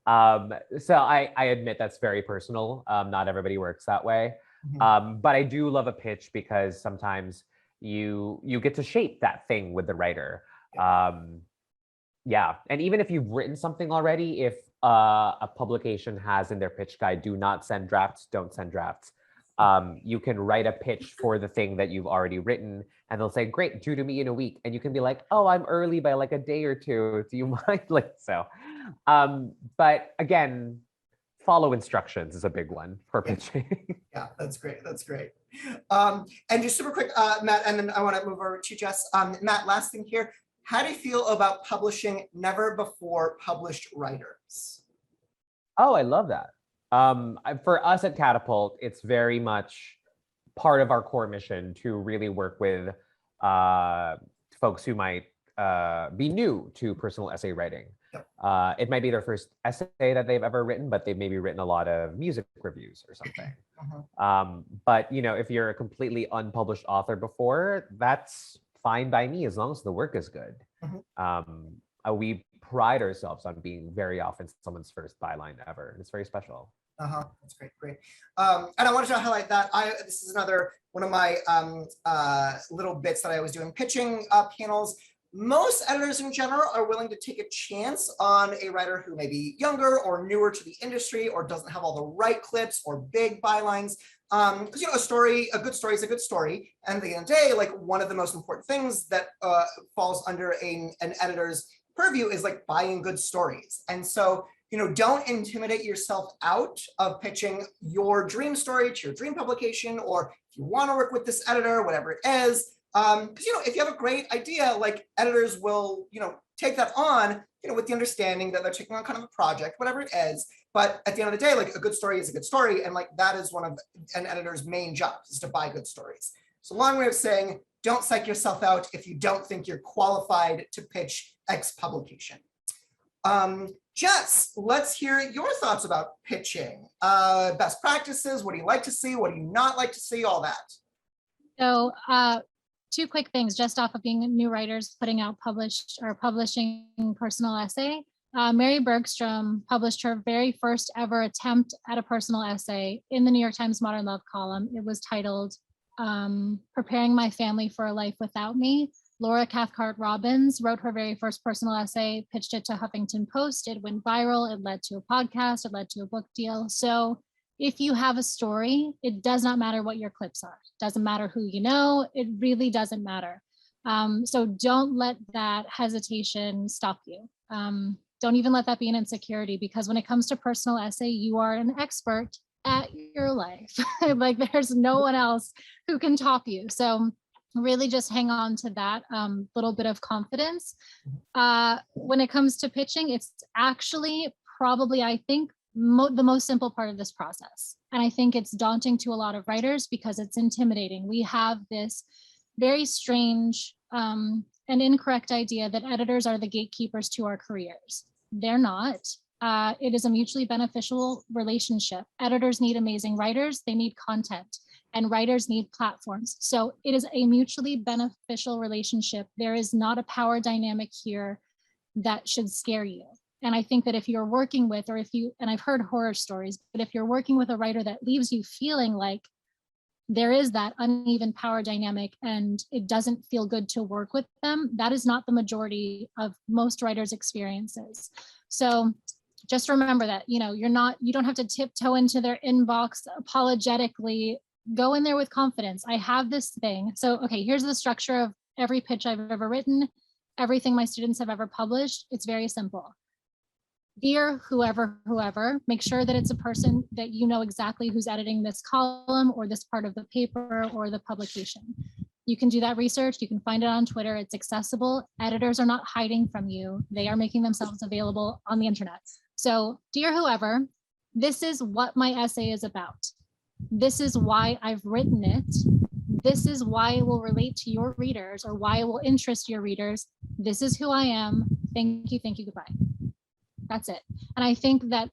So I admit that's very personal. Not everybody works that way. Mm-hmm. But I do love a pitch because sometimes you get to shape that thing with the writer. Yeah, and even if you've written something already, if a publication has in their pitch guide, do not send drafts, don't send drafts. You can write a pitch for the thing that you've already written, and they'll say, great, due to me in a week. And you can be like, oh, I'm early by like a day or two. Do you mind? Like, so, but again, follow instructions is a big one for pitching. Yeah, that's great. That's great. And just super quick, Matt, and then I want to move over to Jess. Matt, last thing here. How do you feel about publishing never before published writers? Oh, I love that. For us at Catapult, it's very much part of our core mission to really work with folks who might be new to personal essay writing. Yep. It might be their first essay that they've ever written, but they've maybe written a lot of music reviews or something. But if you're a completely unpublished author before, that's fine by me as long as the work is good. We pride ourselves on being very often someone's first byline ever, and it's very special. That's great, great. And I wanted to highlight that this is another one of my little bits that I was doing pitching panels. Most editors in general are willing to take a chance on a writer who may be younger or newer to the industry or doesn't have all the right clips or big bylines. Because a good story is a good story. And at the end of the day, like one of the most important things that falls under an editor's purview is like buying good stories. And so, don't intimidate yourself out of pitching your dream story to your dream publication, or if you want to work with this editor, whatever it is. Because if you have a great idea, like editors will, take that on, with the understanding that they're taking on kind of a project, whatever it is. But at the end of the day, like a good story is a good story, and like that is one of an editor's main jobs, is to buy good stories. So long way of saying, don't psych yourself out if you don't think you're qualified to pitch X publication. Jess, let's hear your thoughts about pitching. Best practices, what do you like to see? What do you not like to see? All that. So two quick things just off of being new writers putting out publishing personal essay. Mary Bergstrom published her very first ever attempt at a personal essay in the New York Times Modern Love column. It was titled Preparing My Family for a Life Without Me. Laura Cathcart Robbins wrote her very first personal essay, pitched it to Huffington Post. It went viral. It led to a podcast. It led to a book deal. So if you have a story, it does not matter what your clips are. It doesn't matter who you know. It really doesn't matter. So don't let that hesitation stop you. Don't even let that be an insecurity, because when it comes to personal essay, you are an expert at your life. Like there's no one else who can top you. So really just hang on to that little bit of confidence. When it comes to pitching, it's actually probably, I think, the most simple part of this process. And I think it's daunting to a lot of writers because it's intimidating. We have this very strange and incorrect idea that editors are the gatekeepers to our careers. They're not. It is a mutually beneficial relationship. Editors need amazing writers. They need content, and writers need platforms. So it is a mutually beneficial relationship. There is not a power dynamic here that should scare you. And I think that if you're working with, and I've heard horror stories, but if you're working with a writer that leaves you feeling like there is that uneven power dynamic and it doesn't feel good to work with them, that is not the majority of most writers' experiences. So just remember that, you don't have to tiptoe into their inbox apologetically. Go in there with confidence. I have this thing. So, okay, here's the structure of every pitch I've ever written, everything my students have ever published. It's very simple. Dear whoever, make sure that it's a person that you know exactly who's editing this column or this part of the paper or the publication. You can do that research. You can find it on Twitter. It's accessible. Editors are not hiding from you. They are making themselves available on the internet. So, dear whoever, this is what my essay is about. This is why I've written it. This is why it will relate to your readers or why it will interest your readers. This is who I am. Thank you, goodbye. That's it. And I think that,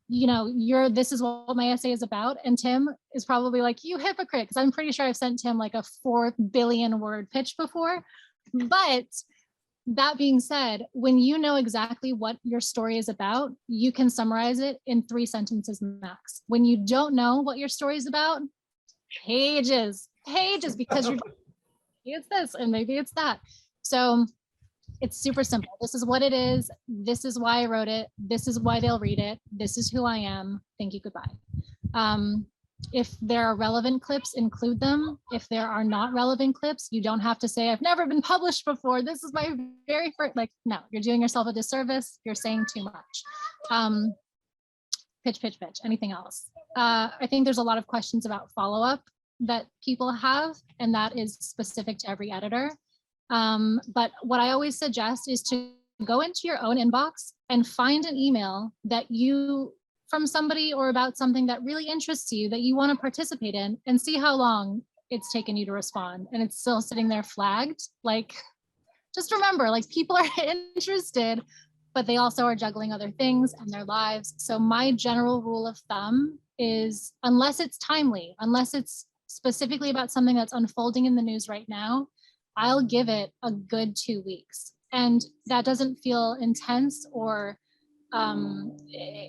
this is what my essay is about. And Tim is probably like, you hypocrite, because I'm pretty sure I've sent Tim like a 4 billion word pitch before. But that being said, when you know exactly what your story is about, you can summarize it in 3 sentences max. When you don't know what your story is about, pages, because maybe it's this and maybe it's that. So it's super simple. This is what it is. This is why I wrote it. This is why they'll read it. This is who I am. Thank you. Goodbye. If there are relevant clips, include them. If there are not relevant clips, you don't have to say, I've never been published before. This is my very first, like, no, you're doing yourself a disservice. You're saying too much. Pitch, anything else? I think there's a lot of questions about follow-up that people have, and that is specific to every editor. But what I always suggest is to go into your own inbox and find an email that you, from somebody or about something that really interests you, that you want to participate in, and see how long it's taken you to respond. And it's still sitting there flagged. Like, just remember, like, people are interested, but they also are juggling other things in their lives. So my general rule of thumb is, unless it's timely, unless it's specifically about something that's unfolding in the news right now, I'll give it a good 2 weeks. And that doesn't feel intense or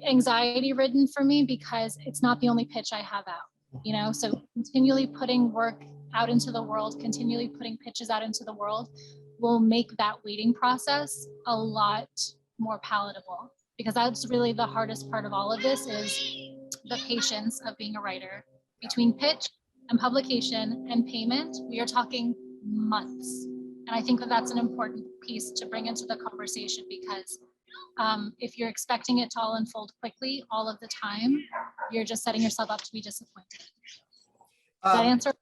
anxiety ridden for me, because it's not the only pitch I have out, you know? So continually putting work out into the world, continually putting pitches out into the world will make that waiting process a lot more palatable, because that's really the hardest part of all of this, is the patience of being a writer. Between pitch and publication and payment, we are talking months. And I think that that's an important piece to bring into the conversation, because if you're expecting it to all unfold quickly all of the time, you're just setting yourself up to be disappointed. Does that answer?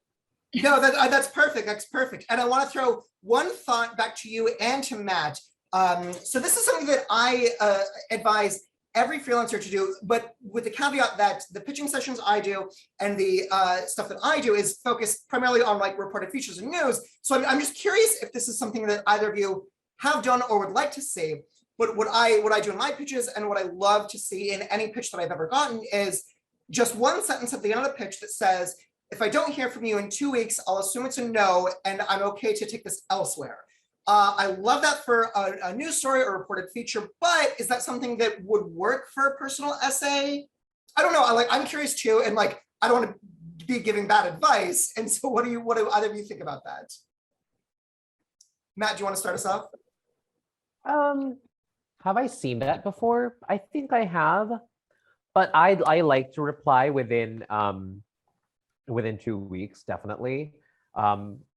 No, that's perfect. That's perfect. And I want to throw one thought back to you and to Matt. So this is something that I advise every freelancer to do, but with the caveat that the pitching sessions I do and the stuff that I do is focused primarily on like reported features and news. So I'm just curious if this is something that either of you have done or would like to see. But what I do in my pitches, and what I love to see in any pitch that I've ever gotten, is just one sentence at the end of the pitch that says, if I don't hear from you in 2 weeks, I'll assume it's a no, and I'm okay to take this elsewhere. I love that for a news story or reported feature, but is that something that would work for a personal essay? I don't know. I'm curious too, and like, I don't want to be giving bad advice. And so what do either of you think about that? Matt, do you want to start us off? Have I seen that before? I think I have, but I like to reply within 2 weeks, definitely.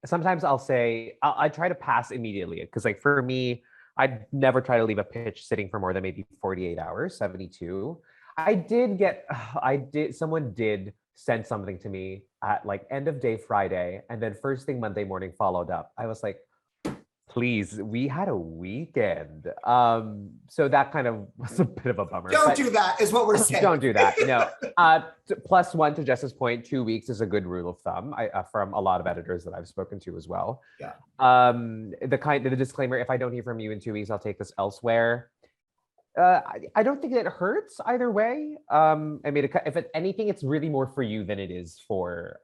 Sometimes I'll say, I try to pass immediately, because like for me, I'd never try to leave a pitch sitting for more than maybe 48 hours, 72. Someone did send something to me at like end of day Friday, and then first thing Monday morning followed up. I was like, please, we had a weekend. So that kind of was a bit of a bummer. Don't do that, is what we're saying. Don't do that, no. +1 to Jess's point, 2 weeks is a good rule of thumb from a lot of editors that I've spoken to as well. Yeah. The disclaimer, if I don't hear from you in 2 weeks, I'll take this elsewhere. I don't think it hurts either way. I mean, if anything, it's really more for you than it is for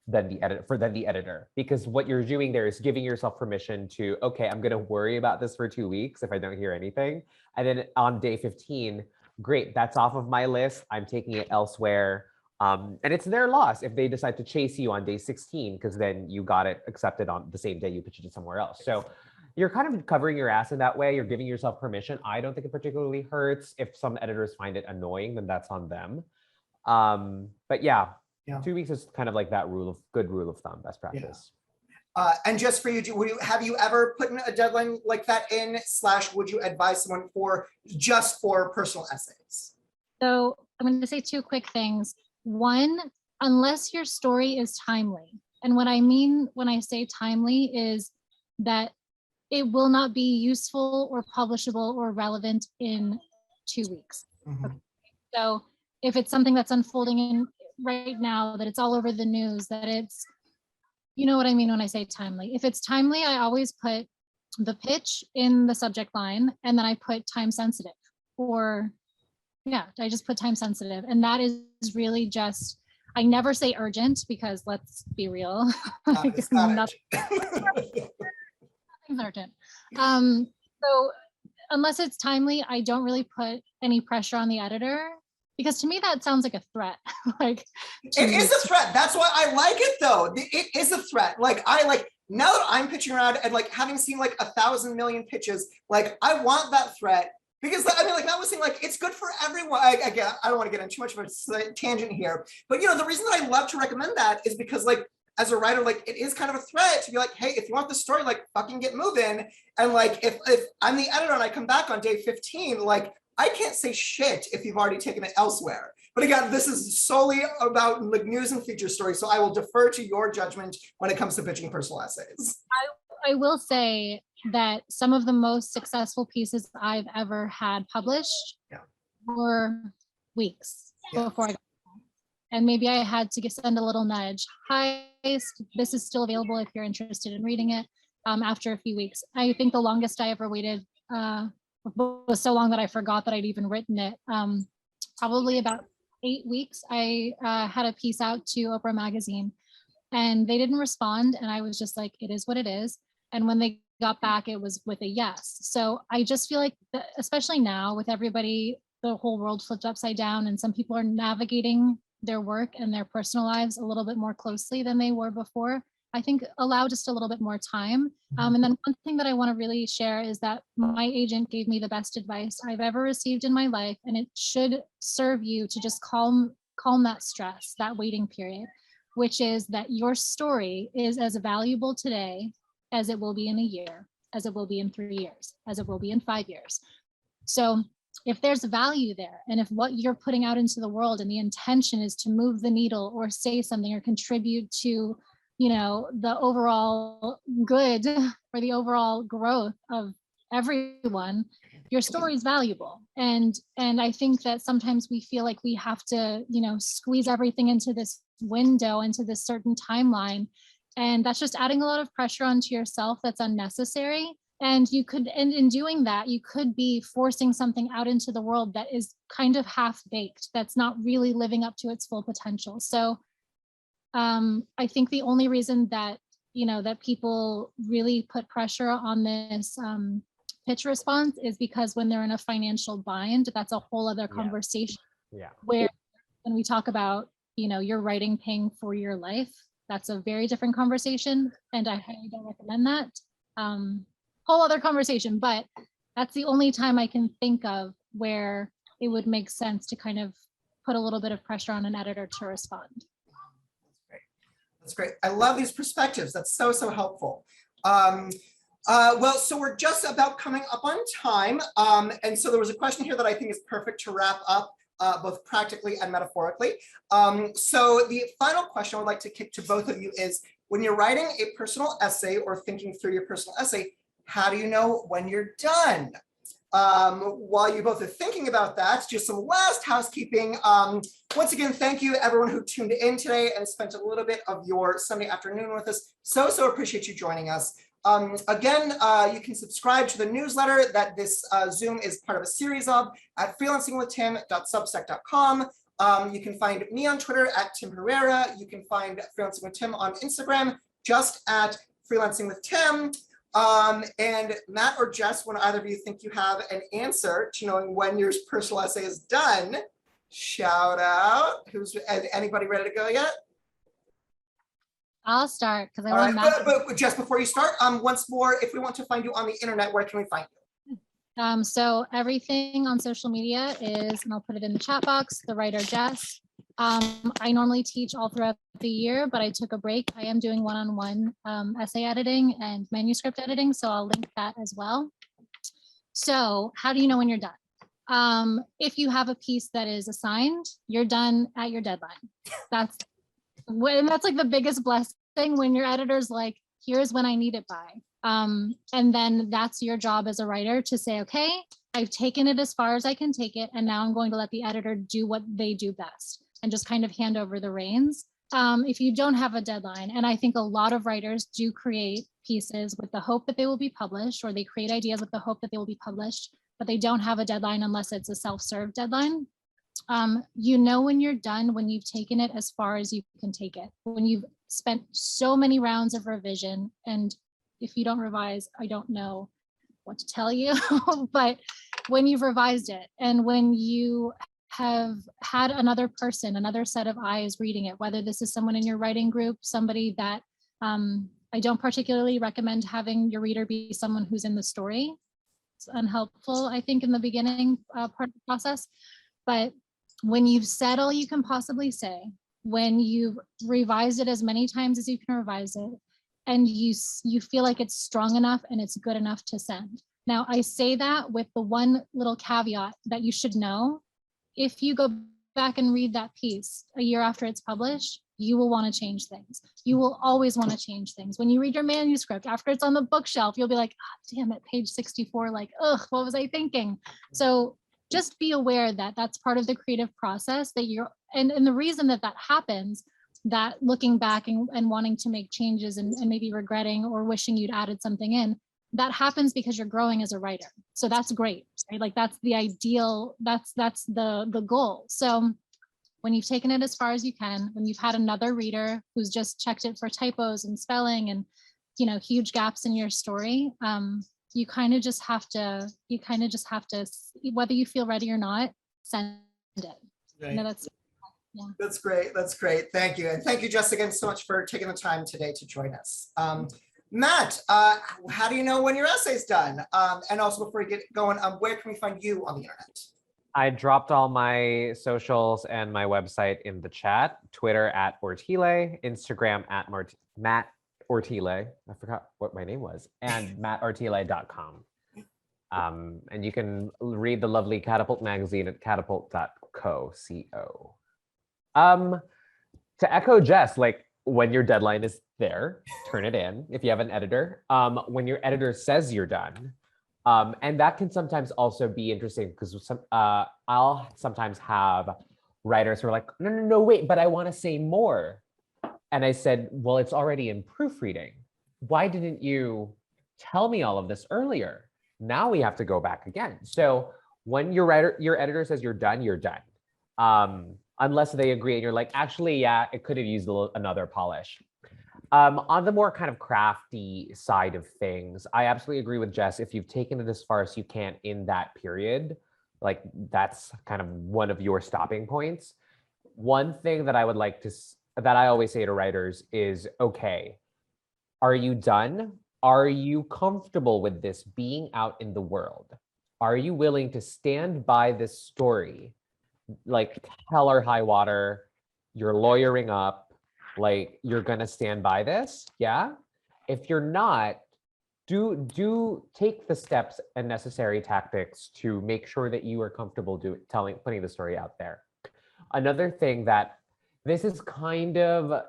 the editor, because what you're doing there is giving yourself permission to, okay, I'm going to worry about this for 2 weeks if I don't hear anything, and then on day 15, great, that's off of my list, I'm taking it elsewhere. And it's their loss if they decide to chase you on day 16, because then you got it accepted on the same day you pitched it somewhere else. So you're kind of covering your ass in that way. You're giving yourself permission. I don't think it particularly hurts. If some editors find it annoying, then that's on them. But yeah. 2 weeks is kind of like that good rule of thumb, best practice. Yeah. And just for you, have you ever put in a deadline like that in, / would you advise someone just for personal essays? So I'm going to say 2 quick things. One, unless your story is timely. And what I mean when I say timely is that it will not be useful or publishable or relevant in 2 weeks. Mm-hmm. Okay. So if it's something that's unfolding in right now, that it's all over the news, that it's, you know what I mean when I say timely. If it's timely, I always put the pitch in the subject line, and then I put time sensitive, or yeah, I just put time sensitive. And that is really just, I never say urgent, because let's be real. It's not Nothing's urgent. So unless it's timely, I don't really put any pressure on the editor, because to me that sounds like a threat. Like, it is a threat. That's why I like it though. It is a threat. Like, now that I'm pitching around and like having seen like 1,000 million pitches, like I want that threat. Because I mean, like that was saying, like it's good for everyone. Again, I don't want to get into too much of a tangent here, but you know, the reason that I love to recommend that is because, like, as a writer, like it is kind of a threat to be like, hey, if you want the story, like fucking get moving. And like, if I'm the editor and I come back on day 15, like I can't say shit if you've already taken it elsewhere. But again, this is solely about like news and feature stories, so I will defer to your judgment when it comes to pitching personal essays. I will say that some of the most successful pieces I've ever had published were weeks before I got them. And maybe I had to send a little nudge. Hi, this is still available if you're interested in reading it after a few weeks. I think the longest I ever waited was so long that I forgot that I'd even written it. Probably about 8 weeks. I had a piece out to Oprah Magazine and they didn't respond. And I was just like, it is what it is. And when they got back, it was with a yes. So I just feel like, especially now with everybody, the whole world flipped upside down and some people are navigating their work and their personal lives a little bit more closely than they were before. I think allow just a little bit more time. And then one thing that I want to really share is that my agent gave me the best advice I've ever received in my life. And it should serve you to just calm that stress, that waiting period, which is that your story is as valuable today as it will be in a year, as it will be in 3 years, as it will be in 5 years. So if there's value there, and if what you're putting out into the world and the intention is to move the needle or say something or contribute to, you know, the overall good or the overall growth of everyone, your story is valuable. And I think that sometimes we feel like we have to, you know, squeeze everything into this window, into this certain timeline. And that's just adding a lot of pressure onto yourself that's unnecessary. And you could, and in doing that, you could be forcing something out into the world that is kind of half-baked, that's not really living up to its full potential. So I think the only reason that, you know, that people really put pressure on this pitch response is because when they're in a financial bind, that's a whole other conversation. Where when we talk about, you know, your writing paying for your life, that's a very different conversation. And I highly don't recommend that. Whole other conversation, but that's the only time I can think of where it would make sense to kind of put a little bit of pressure on an editor to respond. That's great. I love these perspectives. That's so, so helpful. Well, so we're just about coming up on time. And so there was a question here that I think is perfect to wrap up both practically and metaphorically. So the final question I would like to kick to both of you is, when you're writing a personal essay or thinking through your personal essay, how do you know when you're done? While you both are thinking about that, just some last housekeeping. Once again, thank you everyone who tuned in today and spent a little bit of your Sunday afternoon with us. So, so appreciate you joining us. Again, you can subscribe to the newsletter that this Zoom is part of a series of at freelancingwithtim.substack.com. You can find me on Twitter at Tim Herrera. You can find Freelancing with Tim on Instagram just at Freelancing with Tim. And Matt or Jess, when either of you think you have an answer to knowing when your personal essay is done, shout out. Anybody ready to go yet? I'll start because I want want Matt. But just before you start, once more, if we want to find you on the internet, where can we find you? So everything on social media is, and I'll put it in the chat box, the writer Jess. I normally teach all throughout the year, but I took a break. I am doing one-on-one essay editing and manuscript editing, so I'll link that as well. So how do you know when you're done? If you have a piece that is assigned, you're done at your deadline. That's like the biggest blessing when your editor's like, here's when I need it by. And then that's your job as a writer to say, okay, I've taken it as far as I can take it, and now I'm going to let the editor do what they do best and just kind of hand over the reins. If you don't have a deadline, and I think a lot of writers do create pieces with the hope that they will be published, or they create ideas with the hope that they will be published, but they don't have a deadline unless it's a self-serve deadline. You know when you're done when you've taken it as far as you can take it, when you've spent so many rounds of revision. And if you don't revise, I don't know what to tell you, but when you've revised it and when you have had another person, another set of eyes reading it, whether this is someone in your writing group, somebody that I don't particularly recommend having your reader be someone who's in the story. It's unhelpful, I think, in the beginning part of the process. But when you've said all you can possibly say, when you've revised it as many times as you can revise it, and you feel like it's strong enough and it's good enough to send. Now, I say that with the one little caveat that you should know. If you go back and read that piece a year after it's published, you will want to change things. You will always want to change things. When you read your manuscript, after it's on the bookshelf, you'll be like, oh, damn it, page 64, like, ugh, what was I thinking? So just be aware that that's part of the creative process that you're, and the reason that that happens, that looking back and wanting to make changes and maybe regretting or wishing you'd added something in, that happens because you're growing as a writer. So that's great, right? Like that's the ideal, that's the goal. So when you've taken it as far as you can, when you've had another reader who's just checked it for typos and spelling and, you know, huge gaps in your story, you kind of just have to, whether you feel ready or not, send it. Right. You know, that's, yeah. That's great. That's great. Thank you. And thank you, Jess, again so much for taking the time today to join us. Matt, how do you know when your essay's done? And also before we get going, where can we find you on the internet? I dropped all my socials and my website in the chat. Twitter at Ortile, Instagram at Matt Ortile. I forgot what my name was. And mattortile.com. And you can read the lovely Catapult magazine at catapult.co. To echo Jess, like when your deadline is there, turn it in if you have an editor. When your editor says you're done, and that can sometimes also be interesting because I'll sometimes have writers who are like, no, wait, but I want to say more. And I said, well, it's already in proofreading. Why didn't you tell me all of this earlier? Now we have to go back again. So when your editor says you're done, you're done. Unless they agree and you're like, actually, yeah, it could have used another polish. On the more kind of crafty side of things, I absolutely agree with Jess. If you've taken it as far as you can in that period, like that's kind of one of your stopping points. One thing that I would like to, that I always say to writers is, okay, are you done? Are you comfortable with this being out in the world? Are you willing to stand by this story? Like hell or high water, you're lawyering up, like you're gonna stand by this, yeah? If you're not, do take the steps and necessary tactics to make sure that you are comfortable putting the story out there. Another thing that this is kind of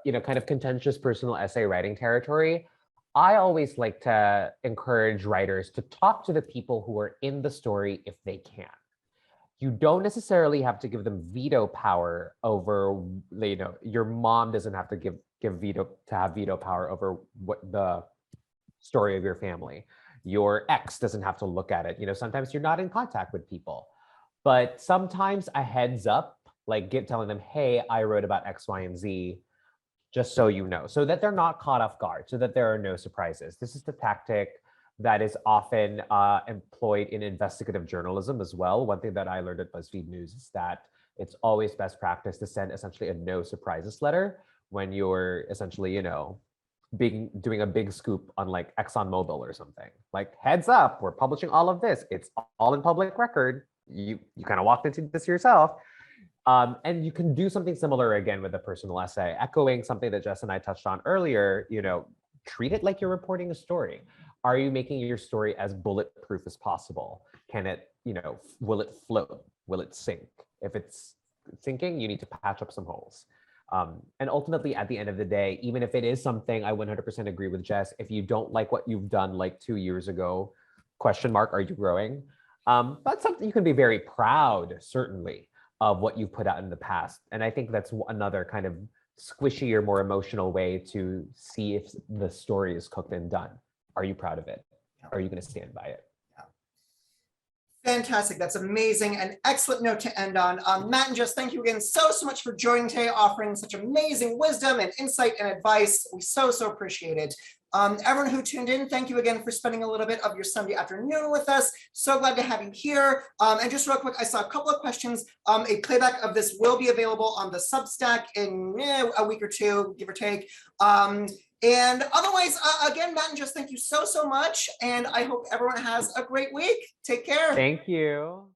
contentious personal essay writing territory. I always like to encourage writers to talk to the people who are in the story if they can. You don't necessarily have to give them veto power over, your mom doesn't have to have veto power over what the story of your family. Your ex doesn't have to look at it. Sometimes you're not in contact with people, but sometimes a heads up, like telling them, hey, I wrote about X, Y, and Z, just so you know, so that they're not caught off guard, so that there are no surprises. This is the tactic that is often employed in investigative journalism as well. One thing that I learned at BuzzFeed News is that it's always best practice to send essentially a no surprises letter when you're essentially, doing a big scoop on like ExxonMobil or something. Like, heads up, we're publishing all of this. It's all in public record. You kind of walked into this yourself. And you can do something similar again with a personal essay, echoing something that Jess and I touched on earlier. Treat it like you're reporting a story. Are you making your story as bulletproof as possible? Can it, will it float? Will it sink? If it's sinking, you need to patch up some holes. And ultimately, at the end of the day, even if it is something, I 100% agree with Jess, if you don't like what you've done like 2 years ago, ? Are you growing? But something you can be very proud, certainly, of what you've put out in the past. And I think that's another kind of squishy or more emotional way to see if the story is cooked and done. Are you proud of it? Are you going to stand by it? Fantastic. That's amazing. An excellent note to end on. Matt and Jess, thank you again so much for joining today, offering such amazing wisdom and insight and advice. We so appreciate it. Everyone who tuned in, thank you again for spending a little bit of your Sunday afternoon with us. So glad to have you here. And just real quick, I saw a couple of questions. A playback of this will be available on the Substack in a week or two, give or take. And otherwise, again, Matt and Jess, thank you so much. And I hope everyone has a great week. Take care. Thank you.